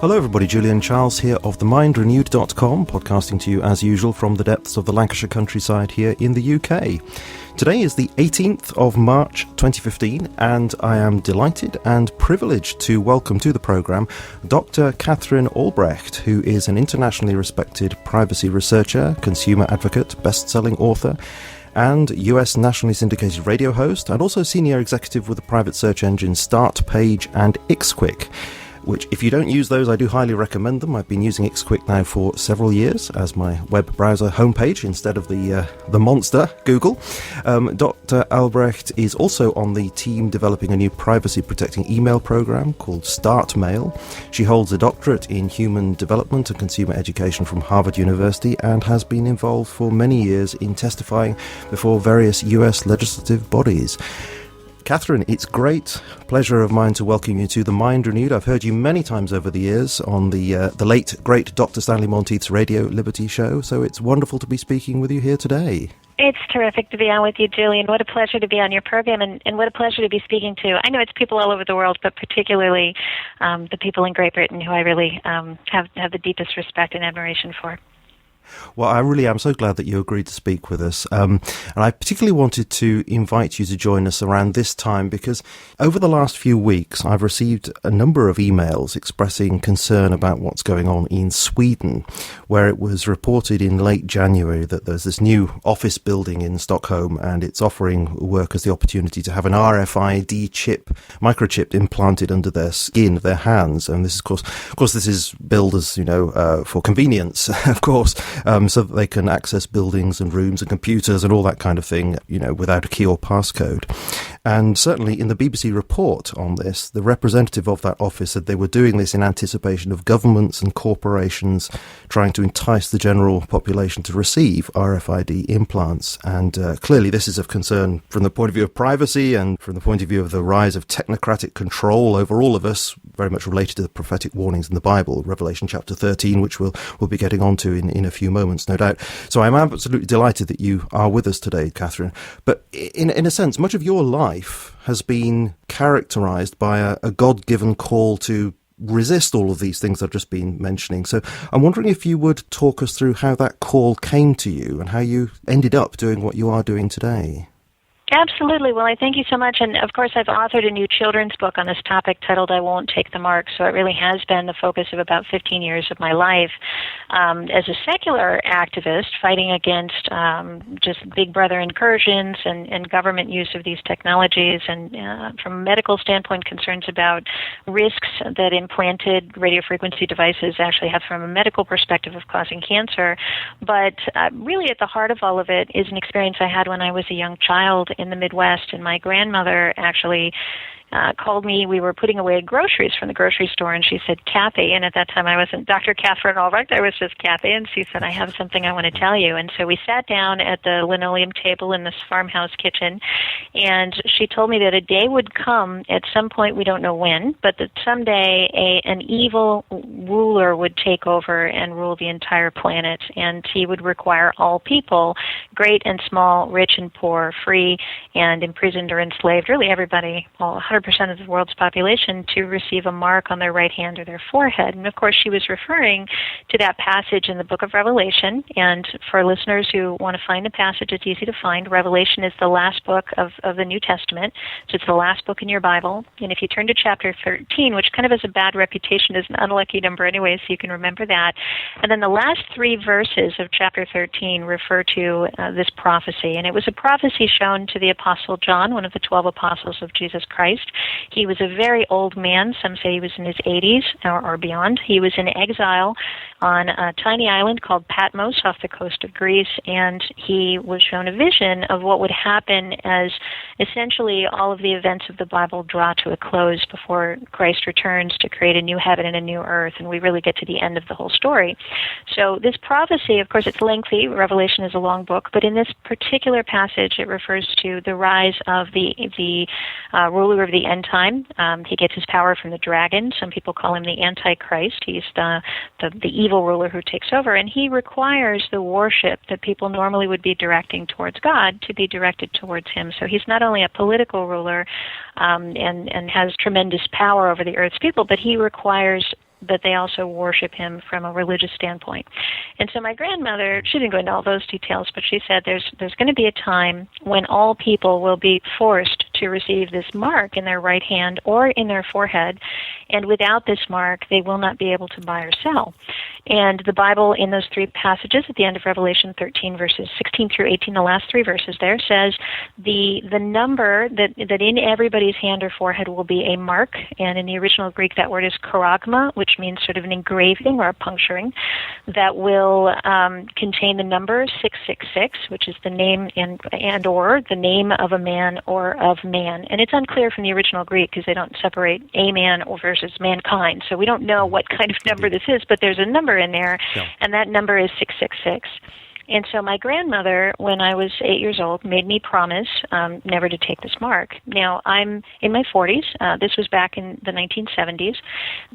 Hello everybody, Julian Charles here of themindrenewed.com, podcasting to you as usual from the depths of the Lancashire countryside here in the UK. Today is the 18th of March 2015 and I am delighted and privileged to welcome to the programme Dr. Katherine Albrecht, who is an internationally respected privacy researcher, consumer advocate, best-selling author, and US nationally syndicated radio host, and also senior executive with the private search engines StartPage and XQuick, which, if you don't use those, I do highly recommend them. I've been using XQuick now for several years as my web browser homepage instead of the monster Google. Dr. Albrecht is also on the team developing a new privacy-protecting email program called StartMail. She holds a doctorate in human development and consumer education from Harvard University and has been involved for many years in testifying before various US legislative bodies. Katherine, it's great pleasure of mine to welcome you to The Mind Renewed. I've heard you many times over the years on the late, great Dr. Stanley Monteith's Radio Liberty show, so it's wonderful to be speaking with you here today. It's terrific to be on with you, Julian. What a pleasure to be on your program, and what a pleasure to be speaking to. I know it's people all over the world, but particularly the people in Great Britain who I really have the deepest respect and admiration for. Well, I really am so glad that you agreed to speak with us. And I particularly wanted to invite you to join us around this time because over the last few weeks, I've received a number of emails expressing concern about what's going on in Sweden, where it was reported in late January that there's this new office building in Stockholm and it's offering workers the opportunity to have an RFID microchip implanted under their skin, their hands. And this is, of course, this is billed as, for convenience, of course. So that they can access buildings and rooms and computers and all that kind of thing, without a key or passcode. And certainly in the BBC report on this, the representative of that office said they were doing this in anticipation of governments and corporations trying to entice the general population to receive RFID implants. And clearly this is of concern from the point of view of privacy and from the point of view of the rise of technocratic control over all of us, very much related to the prophetic warnings in the Bible, Revelation chapter 13, which we'll be getting onto in a few moments, no doubt. So I'm absolutely delighted that you are with us today, Katherine. But in a sense, much of your life has been characterized by a God-given call to resist all of these things I've just been mentioning. So I'm wondering if you would talk us through how that call came to you and how you ended up doing what you are doing today. Absolutely. Well, I thank you so much. And, of course, I've authored a new children's book on this topic titled I Won't Take the Mark. So it really has been the focus of about 15 years of my life. As a secular activist fighting against just big brother incursions and government use of these technologies, and from a medical standpoint, concerns about risks that implanted radio frequency devices actually have from a medical perspective of causing cancer. But really at the heart of all of it is an experience I had when I was a young child in the Midwest, and my grandmother actually called me. We were putting away groceries from the grocery store, and she said, Kathy, and at that time I wasn't Dr. Katherine Albrecht, I was just Kathy, and she said, I have something I want to tell you. And so we sat down at the linoleum table in this farmhouse kitchen, and she told me that a day would come at some point, we don't know when, but that someday an evil ruler would take over and rule the entire planet, and he would require all people, great and small, rich and poor, free and imprisoned or enslaved, really everybody, all 100% of the world's population, to receive a mark on their right hand or their forehead. And of course she was referring to that passage in the book of Revelation. And for listeners who want to find the passage, it's easy to find. Revelation is the last book of the New Testament. So it's the last book in your Bible. And if you turn to chapter 13, which kind of has a bad reputation as an unlucky number anyway, so you can remember that. And then the last 3 verses of chapter 13 refer to this prophecy. And it was a prophecy shown to the Apostle John, one of the 12 apostles of Jesus Christ. He was a very old man. Some say he was in his 80s or beyond. He was in exile on a tiny island called Patmos off the coast of Greece, and he was shown a vision of what would happen as essentially all of the events of the Bible draw to a close before Christ returns to create a new heaven and a new earth, and we really get to the end of the whole story. So this prophecy, of course, it's lengthy. Revelation is a long book, but in this particular passage, it refers to the rise of the ruler of the end time. He gets his power from the dragon. Some people call him the Antichrist. He's the evil ruler who takes over, and he requires the worship that people normally would be directing towards God to be directed towards him. So he's not only a political ruler and has tremendous power over the earth's people, but he requires but they also worship him from a religious standpoint. And so my grandmother, she didn't go into all those details, but she said there's going to be a time when all people will be forced to receive this mark in their right hand or in their forehead, and without this mark, they will not be able to buy or sell. And the Bible, in those three passages at the end of Revelation 13, verses 16 through 18, the last three verses there, says the number that in everybody's hand or forehead will be a mark, and in the original Greek that word is charagma, which means sort of an engraving or a puncturing, that will contain the number 666, which is the name and or the name of a man or of man. And it's unclear from the original Greek because they don't separate a man versus mankind. So we don't know what kind of number this is, but there's a number in there, and that number is 666. And so my grandmother, when I was 8 years old, made me promise never to take this mark. Now, I'm in my 40s. This was back in the 1970s.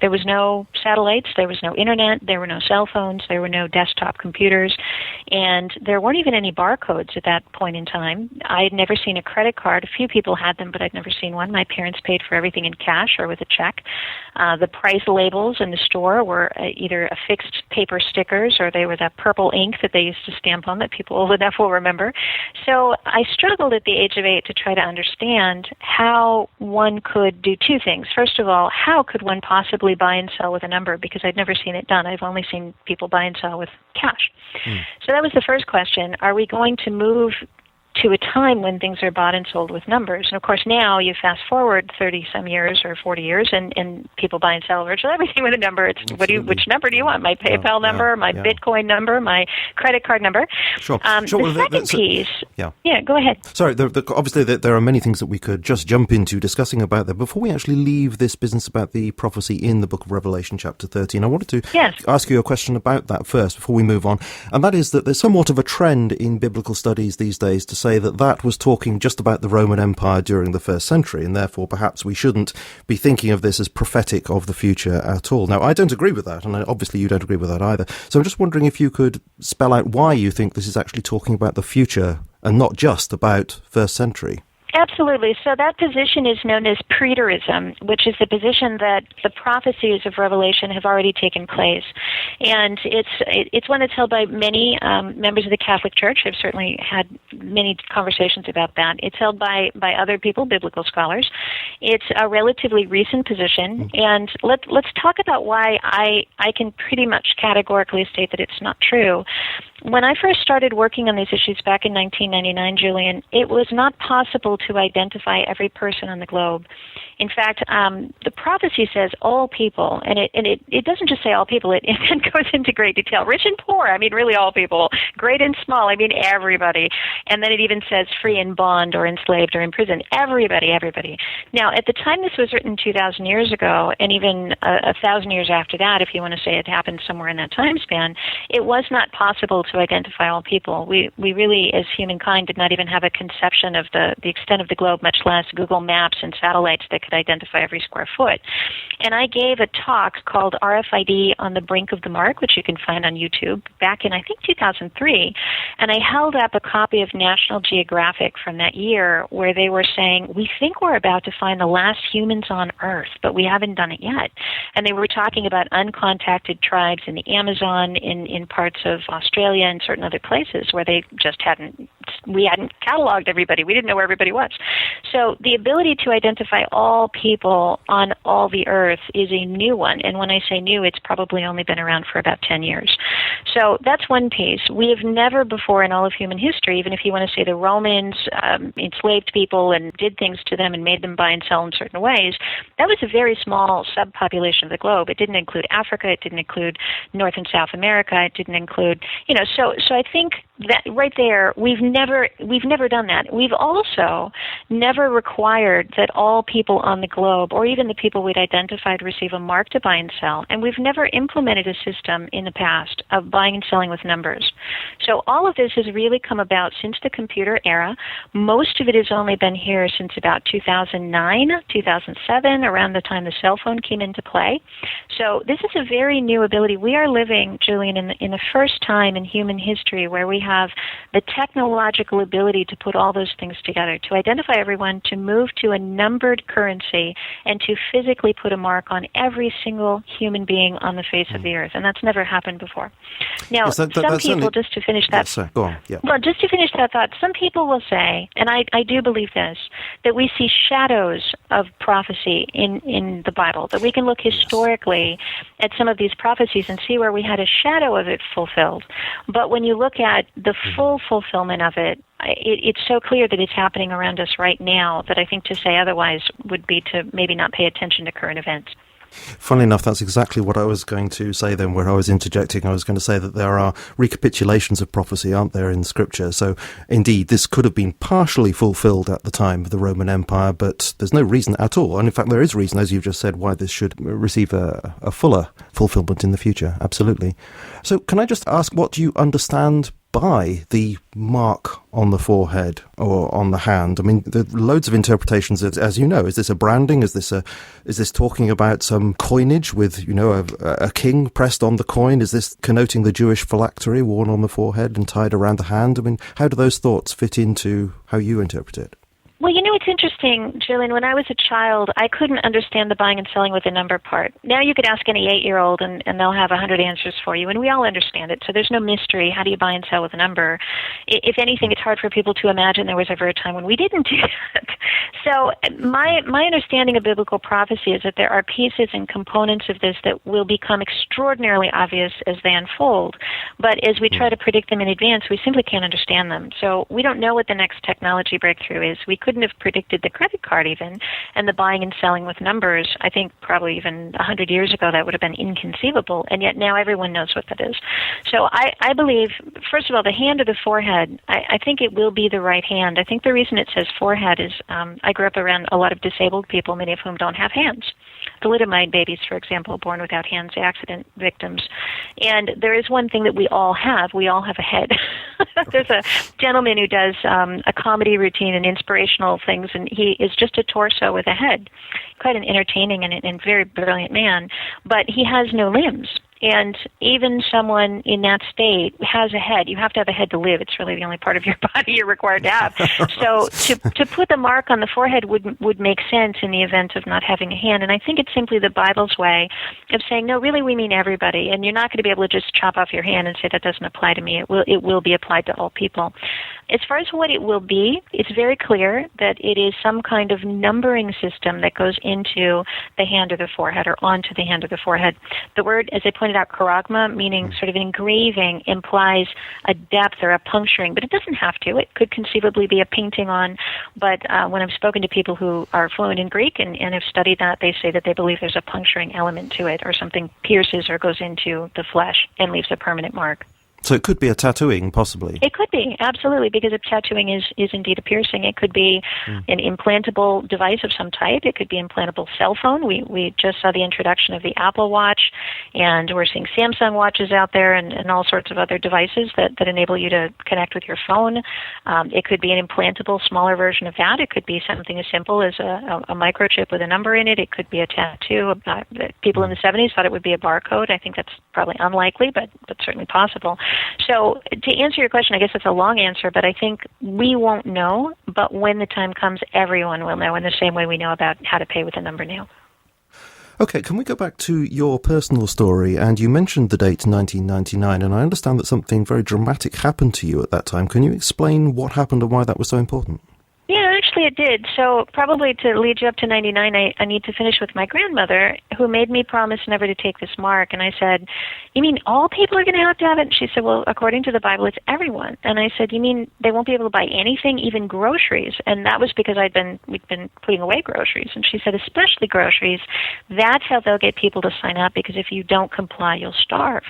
There was no satellites. There was no internet. There were no cell phones. There were no desktop computers. And there weren't even any barcodes at that point in time. I had never seen a credit card. A few people had them, but I'd never seen one. My parents paid for everything in cash or with a check. The price labels in the store were either affixed paper stickers or they were that purple ink that they used to stamp on that people old enough will remember. So I struggled at the age of 8 to try to understand how one could do two things. First of all, how could one possibly buy and sell with a number? Because I'd never seen it done. I've only seen people buy and sell with cash. So that was the first question. Are we going to move to a time when things are bought and sold with numbers? And of course now you fast forward 30-some years or 40 years and people buy and sell virtually everything with a number. It's which number do you want? My PayPal number, my Bitcoin number, my credit card number. Sure. The second piece... Yeah, go ahead. Sorry, obviously there are many things that we could just jump into discussing about that. Before we actually leave this business about the prophecy in the book of Revelation chapter 13, I wanted to ask you a question about that first before we move on. And that is that there's somewhat of a trend in biblical studies these days to say that was talking just about the Roman Empire during the first century, and therefore perhaps we shouldn't be thinking of this as prophetic of the future at all. Now, I don't agree with that, and obviously you don't agree with that either. So I'm just wondering if you could spell out why you think this is actually talking about the future and not just about first century. Absolutely. So that position is known as preterism, which is the position that the prophecies of Revelation have already taken place. And it's one that's held by many members of the Catholic Church. I've certainly had many conversations about that. It's held by other people, biblical scholars. It's a relatively recent position. And let's talk about why I can pretty much categorically state that it's not true. When I first started working on these issues back in 1999, Julian, it was not possible to identify every person on the globe. In fact, the prophecy says all people, and it doesn't just say all people, it goes into great detail. Rich and poor, I mean really all people. Great and small, I mean everybody. And then it even says free and bond or enslaved or in prison. Everybody. Now, at the time this was written 2,000 years ago, and even 1,000 years after that, if you want to say it happened somewhere in that time span, it was not possible to identify all people. We really, as humankind, did not even have a conception of the extent of the globe, much less Google Maps and satellites that could identify every square foot. And I gave a talk called RFID on the Brink of the Mark, which you can find on YouTube, back in, I think, 2003. And I held up a copy of National Geographic from that year where they were saying, we think we're about to find the last humans on Earth, but we haven't done it yet. And they were talking about uncontacted tribes in the Amazon, in parts of Australia and certain other places where they just we hadn't cataloged everybody. We didn't know where everybody was. So the ability to identify all people on all the earth is a new one. And when I say new, it's probably only been around for about 10 years. So that's one piece. We have never before in all of human history, even if you want to say the Romans enslaved people and did things to them and made them buy and sell in certain ways, that was a very small subpopulation of the globe. It didn't include Africa. It didn't include North and South America. It didn't include, so I think that right there, we've never done that. We've also never required that all people on the globe, or even the people we'd identified, receive a mark to buy and sell. And we've never implemented a system in the past of buying and selling with numbers. So all of this has really come about since the computer era. Most of it has only been here since about 2009, 2007, around the time the cell phone came into play. So this is a very new ability. We are living, Julian, in the first time in human history where we have the technological technological ability to put all those things together, to identify everyone, to move to a numbered currency, and to physically put a mark on every single human being on the face of the earth. And that's never happened before. Now, yes, some people, just to finish that, go on. Yeah. Well, just to finish that thought, some people will say, and I do believe this, that we see shadows of prophecy in the Bible, that we can look historically at some of these prophecies and see where we had a shadow of it fulfilled. But when you look at the full fulfillment of it, it's so clear that it's happening around us right now that I think to say otherwise would be to maybe not pay attention to current events. Funnily enough, that's exactly what I was going to say then, where I was interjecting. I was going to say that there are recapitulations of prophecy, aren't there, in Scripture? So, indeed, this could have been partially fulfilled at the time of the Roman Empire, but there's no reason at all. And in fact, there is reason, as you've just said, why this should receive a fuller fulfillment in the future. Absolutely. So, can I just ask, what do you understand by the mark on the forehead or on the hand? I mean, there are loads of interpretations, as you know. Is this a branding? Is this talking about some coinage with, a king pressed on the coin? Is this connoting the Jewish phylactery worn on the forehead and tied around the hand? I mean, how do those thoughts fit into how you interpret it? Well, it's interesting, Julian. When I was a child, I couldn't understand the buying and selling with a number part. Now you could ask any 8-year-old, and they'll have 100 answers for you, and we all understand it. So there's no mystery. How do you buy and sell with a number? If anything, it's hard for people to imagine there was ever a time when we didn't do that. So my understanding of biblical prophecy is that there are pieces and components of this that will become extraordinarily obvious as they unfold. But as we try to predict them in advance, we simply can't understand them. So we don't know what the next technology breakthrough is. We couldn't have predicted the credit card even, and the buying and selling with numbers. I think probably even 100 years ago that would have been inconceivable, and yet now everyone knows what that is. So I believe, first of all, the hand or the forehead, I think it will be the right hand. I think the reason it says forehead is I grew up around a lot of disabled people, many of whom don't have hands. Thalidomide babies, for example, born without hands, accident victims. And there is one thing that we all have. We all have a head. There's a gentleman who does a comedy routine and inspirational things, and he is just a torso with a head. Quite an entertaining and very brilliant man, but he has no limbs. And even someone in that state has a head. You have to have a head to live. It's really the only part of your body you're required to have. So to put the mark on the forehead would make sense in the event of not having a hand. And I think it's simply the Bible's way of saying, no, really we mean everybody. And you're not going to be able to just chop off your hand and say that doesn't apply to me. It will be applied to all people. As far as what it will be, it's very clear that it is some kind of numbering system that goes into the hand or the forehead or onto the hand or the forehead. The word, as I pointed out, charagma, meaning sort of engraving, implies a depth or a puncturing, but it doesn't have to. It could conceivably be a painting on, but when I've spoken to people who are fluent in Greek and have studied that, they say that they believe there's a puncturing element to it, or something pierces or goes into the flesh and leaves a permanent mark. So it could be a tattooing, possibly. It could be, absolutely, because if tattooing is indeed a piercing, it could be an implantable device of some type. It could be an implantable cell phone. We just saw the introduction of the Apple Watch, and we're seeing Samsung watches out there and all sorts of other devices that enable you to connect with your phone. It could be an implantable, smaller version of that. It could be something as simple as a microchip with a number in it. It could be a tattoo. People in the 70s thought it would be a barcode. I think that's probably unlikely, but certainly possible. So to answer your question, I guess it's a long answer, but I think we won't know, but when the time comes, everyone will know in the same way we know about how to pay with a number now. Okay, can we go back to your personal story? And you mentioned the date 1999, and I understand that something very dramatic happened to you at that time. Can you explain what happened and why that was so important? Yeah, actually it did. So probably to lead you up to 99, I need to finish with my grandmother, who made me promise never to take this mark. And I said, you mean all people are going to have it? And she said, well, according to the Bible, it's everyone. And I said, you mean they won't be able to buy anything, even groceries? And that was because we'd been putting away groceries. And she said, especially groceries. That's how they'll get people to sign up, because if you don't comply, you'll starve.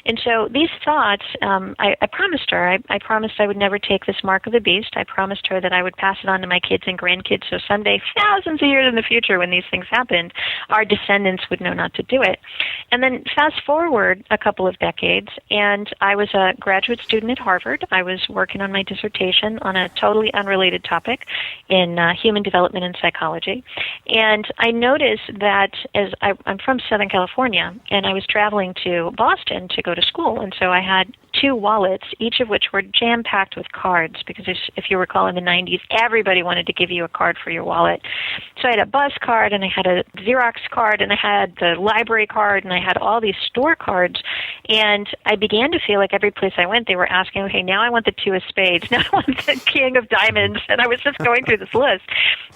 And so these thoughts, I promised her. I promised I would never take this mark of the beast. I promised her that I would pass it on to my kids and grandkids, so someday, thousands of years in the future, when these things happened, our descendants would know not to do it. And then fast forward a couple of decades, and I was a graduate student at Harvard. I was working on my dissertation on a totally unrelated topic in human development and psychology. And I noticed that I'm from Southern California, and I was traveling to Boston to go to school, and so I had 2 wallets, each of which were jam-packed with cards, because if you recall in the 90s, everybody wanted to give you a card for your wallet. So I had a bus card, and I had a Xerox card, and I had the library card, and I had all these store cards. And I began to feel like every place I went, they were asking, okay, now I want the 2 of spades, now I want the king of diamonds, and I was just going through this list.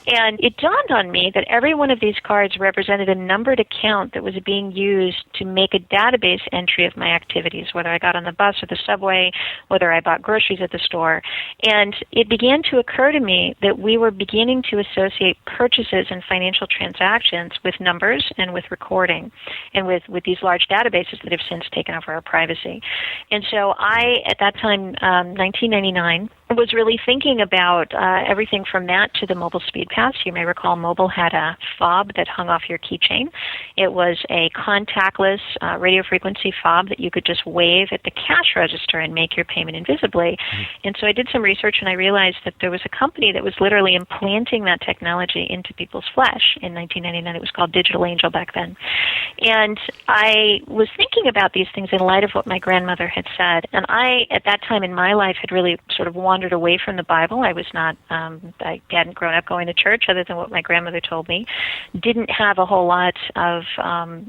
And it dawned on me that every one of these cards represented a numbered account that was being used to make a database entry of my activities, whether I got on the bus or the subway, whether I bought groceries at the store. And it began to occur to me that we were beginning to associate purchases and financial transactions with numbers and with recording and with these large databases that have since taken over our privacy. And so I, at that time, 1999, was really thinking about everything from that to the mobile speed pass. You may recall mobile had a fob that hung off your keychain. It was a contactless radio frequency fob that you could just wave at the cash register and make your payment invisibly. And so I did some research, and I realized that there was a company that was literally implanting that technology into people's flesh in 1999. It was called Digital Angel back then. And I was thinking about these things in light of what my grandmother had said. And I, at that time in my life, had really sort of wandered away from the Bible. I was not, I hadn't grown up going to church other than what my grandmother told me. Didn't have a whole lot of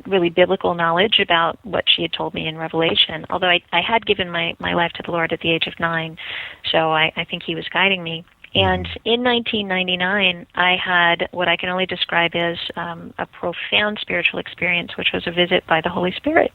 really biblical knowledge about what she had told me in Revelation, although I had given my life to the Lord at the age of 9, so I think He was guiding me. And in 1999, I had what I can only describe as a profound spiritual experience, which was a visit by the Holy Spirit.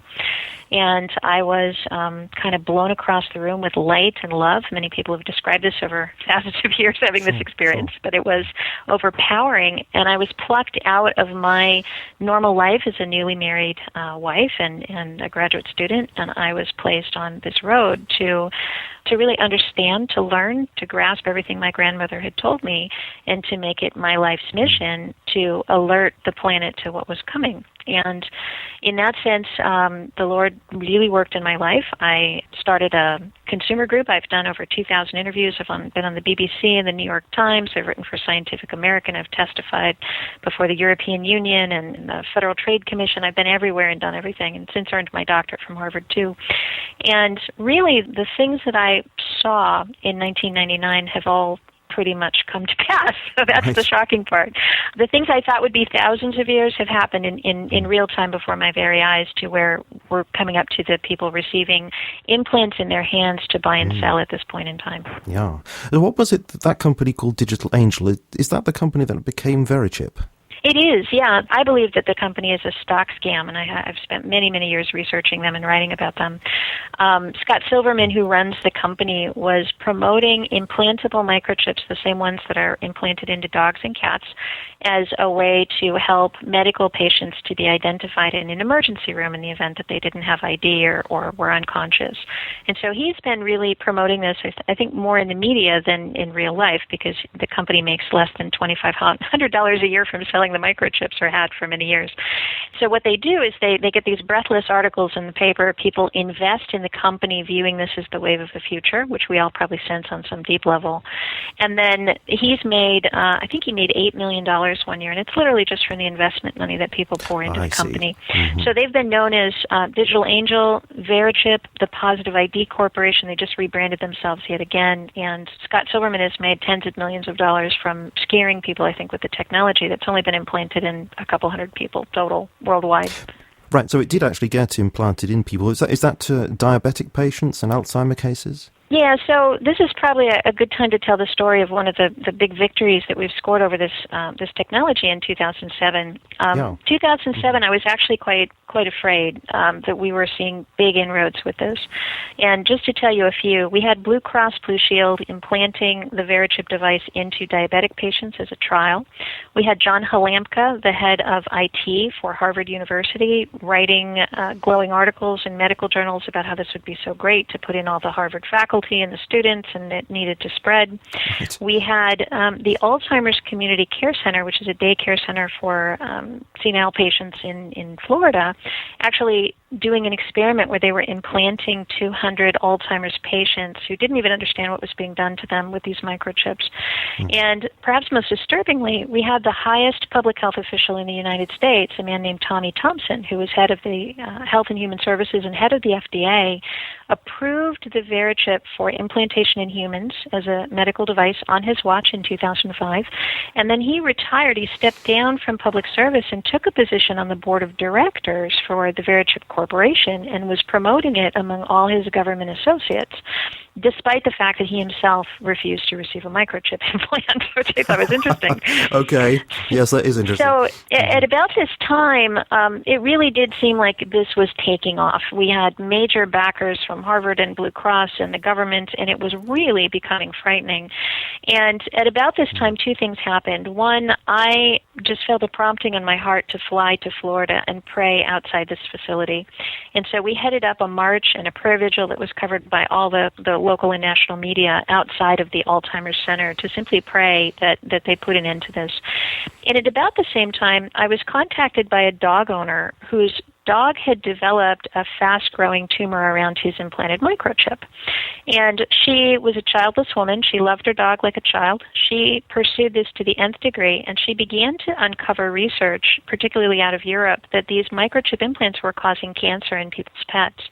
And I was kind of blown across the room with light and love. Many people have described this over thousands of years having this experience, but it was overpowering. And I was plucked out of my normal life as a newly married wife and a graduate student, and I was placed on this road to really understand, to learn, to grasp everything my grandmother had told me, and to make it my life's mission to alert the planet to what was coming. And in that sense, the Lord really worked in my life. I started a consumer group. I've done over 2,000 interviews. I've been on the BBC and the New York Times. I've written for Scientific American. I've testified before the European Union and the Federal Trade Commission. I've been everywhere and done everything, and since earned my doctorate from Harvard, too. And really, the things that I saw in 1999 have all pretty much come to pass. So that's the shocking part. The things I thought would be thousands of years have happened in real time before my very eyes, to where we're coming up to the people receiving implants in their hands to buy and sell at this point in time. Yeah. What was it that company called Digital Angel, is that the company that became Verichip? It is, yeah. I believe that the company is a stock scam, and I've spent many, many years researching them and writing about them. Scott Silverman, who runs the company, was promoting implantable microchips, the same ones that are implanted into dogs and cats, as a way to help medical patients to be identified in an emergency room in the event that they didn't have ID or were unconscious. And so he's been really promoting this, I think, more in the media than in real life, because the company makes less than $2,500 a year from selling the microchips, or had for many years. So what they do is they get these breathless articles in the paper. People invest in the company, viewing this as the wave of the future, which we all probably sense on some deep level. And then he's made, I think he made $8 million one year, and it's literally just from the investment money that people pour into the company. So they've been known as Digital Angel, Verichip, the Positive ID Corporation. They just rebranded themselves yet again. And Scott Silverman has made tens of millions of dollars from scaring people, I think, with the technology that's only been implanted in a couple hundred people total worldwide. Right, so it did actually get implanted in people. Is that diabetic patients and Alzheimer cases? Yeah, so this is probably a good time to tell the story of one of the big victories that we've scored over this technology in 2007. 2007, I was actually quite afraid that we were seeing big inroads with this. And just to tell you a few, we had Blue Cross Blue Shield implanting the Verichip device into diabetic patients as a trial. We had John Halamka, the head of IT for Harvard University, writing glowing articles in medical journals about how this would be so great to put in all the Harvard faculty and the students, and it needed to spread. Right. We had the Alzheimer's Community Care Center, which is a daycare center for senile patients in Florida, actually doing an experiment where they were implanting 200 Alzheimer's patients who didn't even understand what was being done to them with these microchips. And perhaps most disturbingly, we had the highest public health official in the United States, a man named Tommy Thompson, who was head of the Health and Human Services and head of the FDA, approved the Verichip for implantation in humans as a medical device on his watch in 2005. And then he retired. He stepped down from public service and took a position on the board of directors for the Verichip Corporation and was promoting it among all his government associates, despite the fact that he himself refused to receive a microchip implant, which I thought was interesting. Okay. Yes, that is interesting. So at about this time, it really did seem like this was taking off. We had major backers from Harvard and Blue Cross and the government, and it was really becoming frightening. And at about this time, two things happened. One, I just felt a prompting in my heart to fly to Florida and pray outside this facility. And so we headed up a march and a prayer vigil that was covered by all the local and national media outside of the Alzheimer's Center to simply pray that they put an end to this. And at about the same time, I was contacted by a dog owner whose dog had developed a fast-growing tumor around his implanted microchip. And she was a childless woman. She loved her dog like a child. She pursued this to the nth degree, and she began to uncover research, particularly out of Europe, that these microchip implants were causing cancer in people's pets.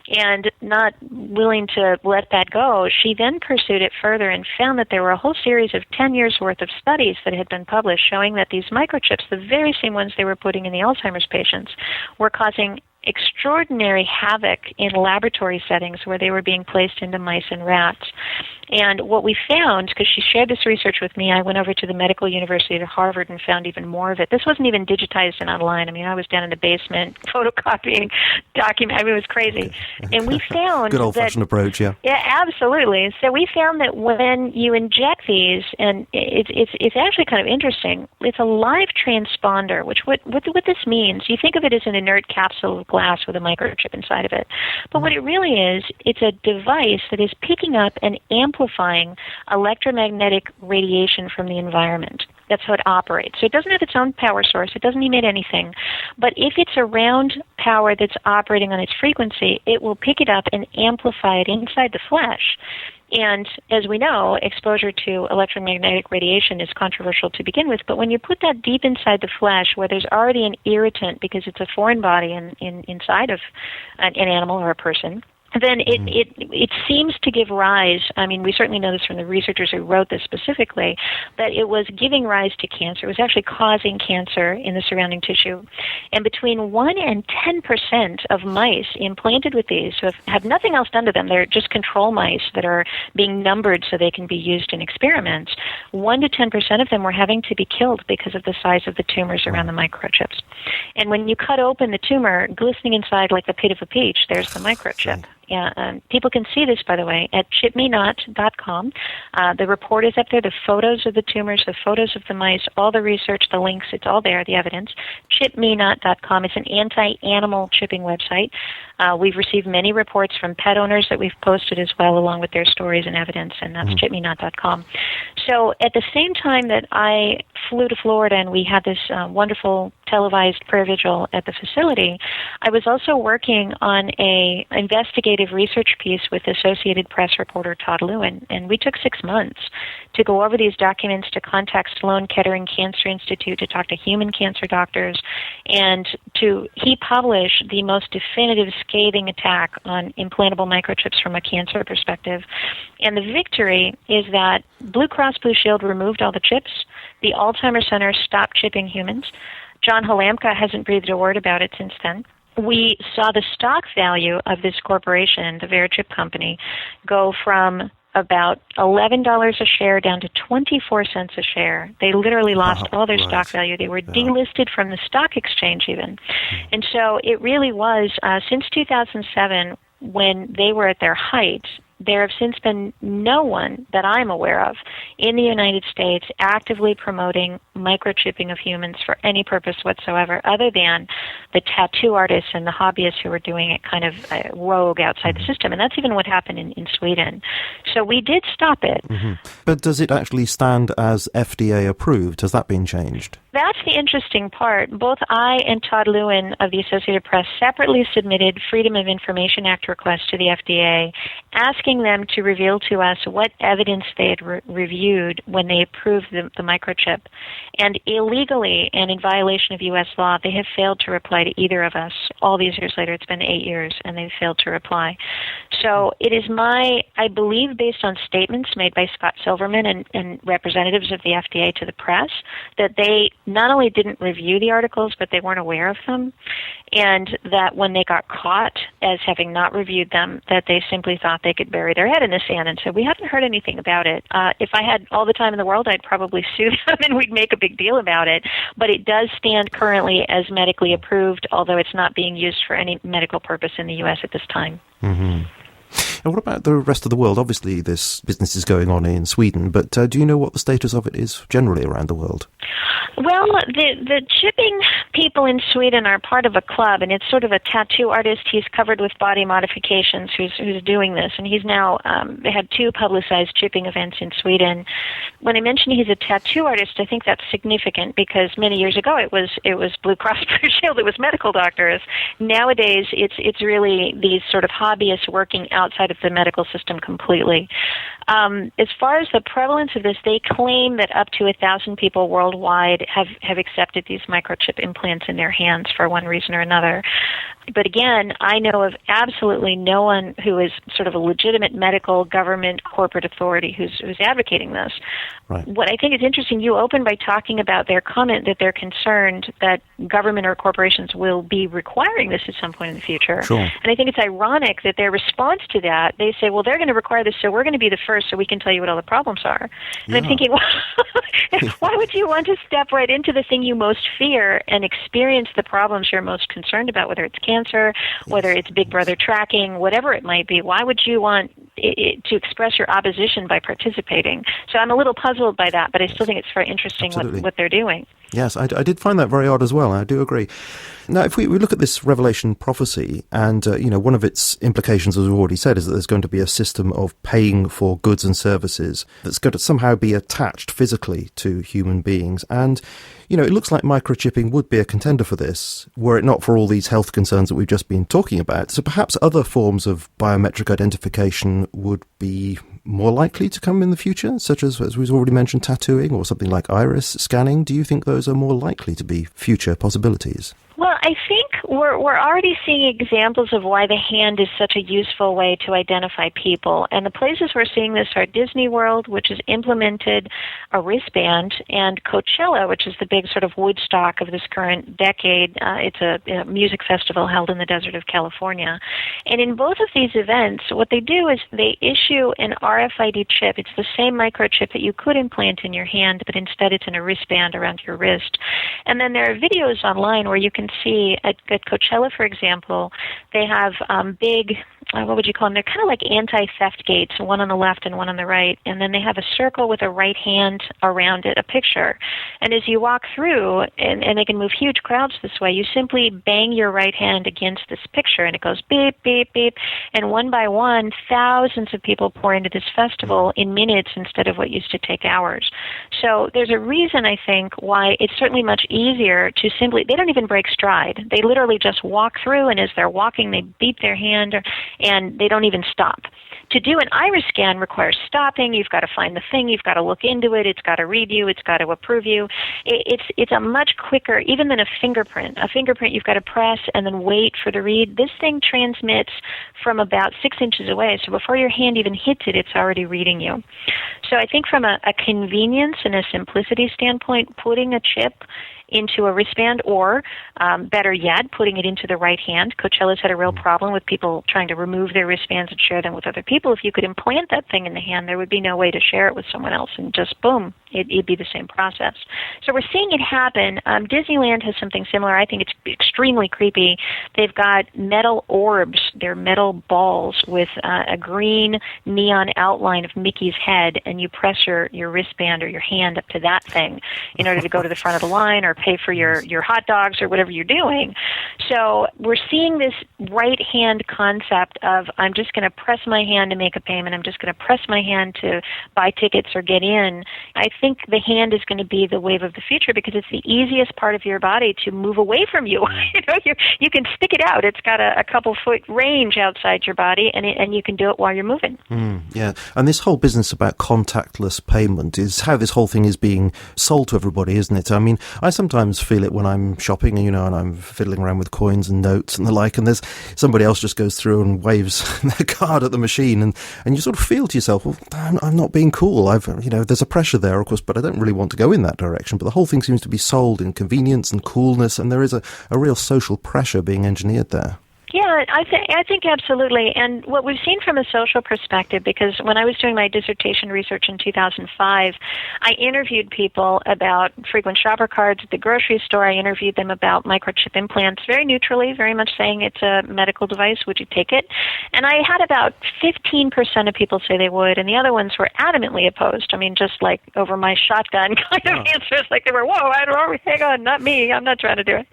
And not willing to let that go, she then pursued it further and found that there were a whole series of 10 years' worth of studies that had been published showing that these microchips, the very same ones they were putting in the Alzheimer's patients, were causing extraordinary havoc in laboratory settings where they were being placed into mice and rats. And what we found, because she shared this research with me, I went over to the Medical University at Harvard and found even more of it. This wasn't even digitized and online. I mean, I was down in the basement photocopying documents. I mean, it was crazy. And we found good old-fashioned approach, yeah. Yeah, absolutely. So we found that when you inject these, and it's actually kind of interesting, it's a live transponder, which what this means, you think of it as an inert capsule of glass with a microchip inside of it. But what it really is, it's a device that is picking up and amplifying electromagnetic radiation from the environment. That's how it operates. So it doesn't have its own power source. It doesn't emit anything. But if it's around power that's operating on its frequency, it will pick it up and amplify it inside the flesh. And as we know, exposure to electromagnetic radiation is controversial to begin with, but when you put that deep inside the flesh where there's already an irritant because it's a foreign body inside of an animal or a person, then it seems to give rise, I mean, we certainly know this from the researchers who wrote this specifically, that it was giving rise to cancer. It was actually causing cancer in the surrounding tissue. And between 1 and 10% of mice implanted with these who have nothing else done to them, they're just control mice that are being numbered so they can be used in experiments, 1 to 10% of them were having to be killed because of the size of the tumors around the microchips. And when you cut open the tumor, glistening inside like the pit of a peach, there's the microchip. Yeah, people can see this, by the way, at chipmenot.com. The report is up there, the photos of the tumors, the photos of the mice, all the research, the links, it's all there, the evidence. Chipmenot.com. It's an anti-animal chipping website. We've received many reports from pet owners that we've posted as well, along with their stories and evidence, and that's chipmenot.com. So at the same time that I flew to Florida and we had this wonderful televised prayer vigil at the facility, I was also working on a investigative research piece with Associated Press reporter Todd Lewin, and we took 6 months to go over these documents, to contact Sloan Kettering Cancer Institute, to talk to human cancer doctors, and he published the most definitive scathing attack on implantable microchips from a cancer perspective. And the victory is that Blue Cross Blue Shield removed all the chips. The Alzheimer's Center stopped chipping humans. John Halamka hasn't breathed a word about it since then. We saw the stock value of this corporation, the Verichip company, go from about $11 a share down to 24 cents a share. They literally lost all their stock value. They were delisted from the stock exchange even. And so it really was, since 2007, when they were at their height, there have since been no one that I'm aware of in the United States actively promoting microchipping of humans for any purpose whatsoever other than the tattoo artists and the hobbyists who were doing it kind of rogue outside the system. And that's even what happened in Sweden. So we did stop it. Mm-hmm. But does it actually stand as FDA approved? Has that been changed? That's the interesting part. Both I and Todd Lewin of the Associated Press separately submitted Freedom of Information Act requests to the FDA, asking them to reveal to us what evidence they had reviewed when they approved the microchip. And illegally and in violation of U.S. law, they have failed to reply to either of us. All these years later, it's been 8 years, and they've failed to reply. So it is I believe, based on statements made by Scott Silverman and representatives of the FDA to the press, that they not only didn't review the articles, but they weren't aware of them, and that when they got caught as having not reviewed them, that they simply thought they could bury their head in the sand and said, we haven't heard anything about it. If I had all the time in the world, I'd probably sue them and we'd make a big deal about it. But it does stand currently as medically approved, although it's not being used for any medical purpose in the U.S. at this time. Mm-hmm. And what about the rest of the world? Obviously, this business is going on in Sweden, but do you know what the status of it is generally around the world? Well, the chipping people in Sweden are part of a club, and it's sort of a tattoo artist. He's covered with body modifications who's doing this, and he's now had 2 publicized chipping events in Sweden. When I mentioned he's a tattoo artist, I think that's significant because many years ago it was Blue Cross Blue Shield, it was medical doctors. Nowadays, it's really these sort of hobbyists working outside of the medical system completely. As far as the prevalence of this, they claim that up to 1,000 people worldwide have accepted these microchip implants in their hands for one reason or another. But again, I know of absolutely no one who is sort of a legitimate medical, government, corporate authority who's advocating this. Right. What I think is interesting, you opened by talking about their comment that they're concerned that government or corporations will be requiring this at some point in the future. Sure. And I think it's ironic that their response to that, they say, well, they're going to require this, so we're going to be the first so we can tell you what all the problems are. And I'm thinking, well, why would you want to step right into the thing you most fear and experience the problems you're most concerned about, whether it's cancer, whether it's Big Brother tracking, whatever it might be? Why would you want to express your opposition by participating? So I'm a little puzzled by that, but I still think it's very interesting what they're doing. Yes, I did find that very odd as well. I do agree. Now, if we look at this Revelation prophecy, and one of its implications, as we've already said, is that there's going to be a system of paying for goods and services that's going to somehow be attached physically to human beings. And, it looks like microchipping would be a contender for this, were it not for all these health concerns that we've just been talking about. So perhaps other forms of biometric identification would be more likely to come in the future, such as we've already mentioned, tattooing or something like iris scanning. Do you think those are more likely to be future possibilities? Well, I think we're already seeing examples of why the hand is such a useful way to identify people. And the places we're seeing this are Disney World, which has implemented a wristband, and Coachella, which is the big sort of Woodstock of this current decade. It's a music festival held in the desert of California. And in both of these events, what they do is they issue an RFID chip. It's the same microchip that you could implant in your hand, but instead it's in a wristband around your wrist. And then there are videos online where you can see at Coachella, for example, they have big, what would you call them? They're kind of like anti-theft gates, one on the left and one on the right. And then they have a circle with a right hand around it, a picture. And as you walk through, and they can move huge crowds this way, you simply bang your right hand against this picture, and it goes beep, beep, beep. And one by one, thousands of people pour into this festival in minutes instead of what used to take hours. So there's a reason, I think, why it's certainly much easier to simply, they don't even break stride. They literally just walk through, and as they're walking, they beep their hand, and they don't even stop. To do an iris scan requires stopping. You've got to find the thing. You've got to look into it. It's got to read you. It's got to approve you. It's a much quicker, even than a fingerprint. A fingerprint you've got to press and then wait for the read. This thing transmits from about 6 inches away. So before your hand even hits it, it's already reading you. So I think from a convenience and a simplicity standpoint, putting a chip into a wristband, or better yet, putting it into the right hand. Coachella's had a real problem with people trying to remove their wristbands and share them with other people. If you could implant that thing in the hand, there would be no way to share it with someone else, and just boom, it'd be the same process. So we're seeing it happen. Disneyland has something similar. I think it's extremely creepy. They've got metal orbs. They're metal balls with a green neon outline of Mickey's head, and you press your wristband or your hand up to that thing in order to go to the front of the line or pay for your hot dogs or whatever you're doing. So we're seeing this right-hand concept of I'm just going to press my hand to make a payment. I'm just going to press my hand to buy tickets or get in. I think the hand is going to be the wave of the future because it's the easiest part of your body to move away from you. You can stick it out. It's got a couple foot range outside your body, and you can do it while you're moving. Yeah, and this whole business about contactless payment is how this whole thing is being sold to everybody, isn't it? I mean, I sometimes feel it when I'm shopping, and I'm fiddling around with coins and notes and the like, and there's somebody else just goes through and waves their card at the machine, and you sort of feel to yourself, well, I'm not being cool. There's a pressure there, of course, but I don't really want to go in that direction. But the whole thing seems to be sold in convenience and coolness, and there is a real social pressure being engineered there. Yeah, I think absolutely. And what we've seen from a social perspective, because when I was doing my dissertation research in 2005, I interviewed people about frequent shopper cards at the grocery store. I interviewed them about microchip implants very neutrally, very much saying it's a medical device. Would you take it? And I had about 15% of people say they would, and the other ones were adamantly opposed. I mean, just like over my shotgun kind of answers, like they were, whoa, I don't know, hang on, not me, I'm not trying to do it.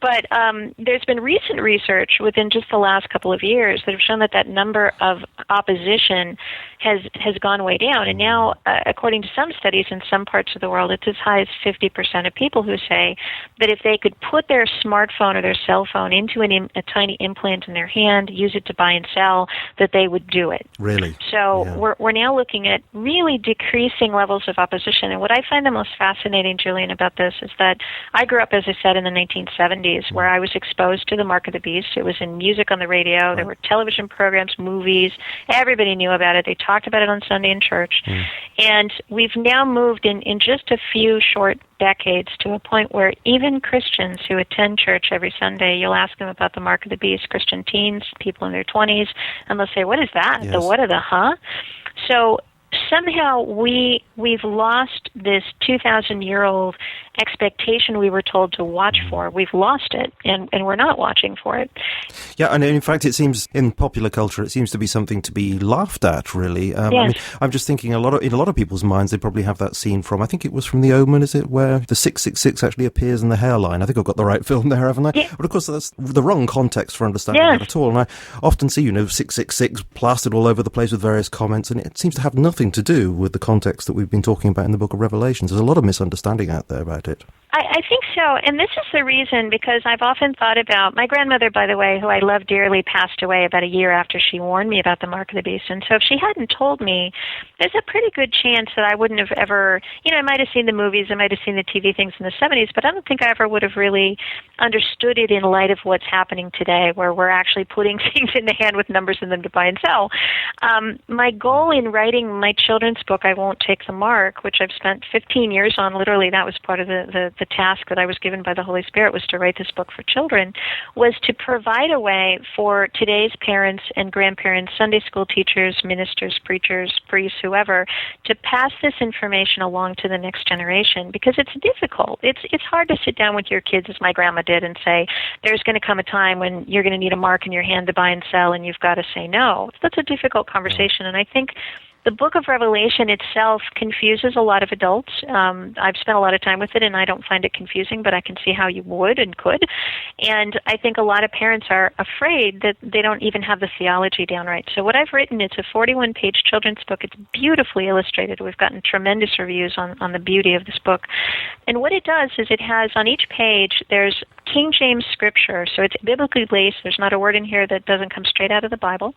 But there's been recent research within just the last couple of years that have shown that number of opposition has gone way down. And now, according to some studies in some parts of the world, it's as high as 50% of people who say that if they could put their smartphone or their cell phone into a tiny implant in their hand, use it to buy and sell, that they would do it. Really? So we're now looking at really decreasing levels of opposition. And what I find the most fascinating, Julian, about this is that I grew up, as I said, in the 1970s, where I was exposed to the mark of the beast. It was in music on the radio. There were television programs, movies. Everybody knew about it. They talked about it on Sunday in church. And we've now moved in just a few short decades to a point where even Christians who attend church every Sunday, you'll ask them about the mark of the beast, Christian teens, people in their 20s, and they'll say, what is that? Yes. The what of the huh? So somehow we've lost this 2,000-year-old expectation we were told to watch for. We've lost it, and we're not watching for it. Yeah, and in fact, it seems in popular culture, it seems to be something to be laughed at, really. Yes. I mean, I'm just thinking in a lot of people's minds, they probably have that scene from, I think it was from The Omen, is it, where the 666 actually appears in the hairline. I think I've got the right film there, haven't I? Yeah. But of course, that's the wrong context for understanding that at all. And I often see, 666 plastered all over the place with various comments, and it seems to have nothing to do with the context that we've been talking about in the book of Revelations. There's a lot of misunderstanding out there about it. I think so, and this is the reason, because I've often thought about, my grandmother, by the way, who I love dearly, passed away about a year after she warned me about the mark of the beast, and so if she hadn't told me, there's a pretty good chance that I wouldn't have ever, I might have seen the movies, I might have seen the TV things in the 70s, but I don't think I ever would have really understood it in light of what's happening today, where we're actually putting things in the hand with numbers in them to buy and sell. My goal in writing my children's book, I Won't Take the Mark, which I've spent 15 years on, literally that was part of the task that I was given by the Holy Spirit, was to write this book for children, was to provide a way for today's parents and grandparents, Sunday school teachers, ministers, preachers, priests, whoever, to pass this information along to the next generation, because it's difficult. It's hard to sit down with your kids, as my grandma did, and say, there's going to come a time when you're going to need a mark in your hand to buy and sell, and you've got to say no. That's a difficult conversation, and I think the book of Revelation itself confuses a lot of adults. I've spent a lot of time with it, and I don't find it confusing, but I can see how you would and could. And I think a lot of parents are afraid that they don't even have the theology down right. So what I've written, it's a 41-page children's book. It's beautifully illustrated. We've gotten tremendous reviews on the beauty of this book. And what it does is it has, on each page, there's King James scripture, so it's biblically based. There's not a word in here that doesn't come straight out of the Bible.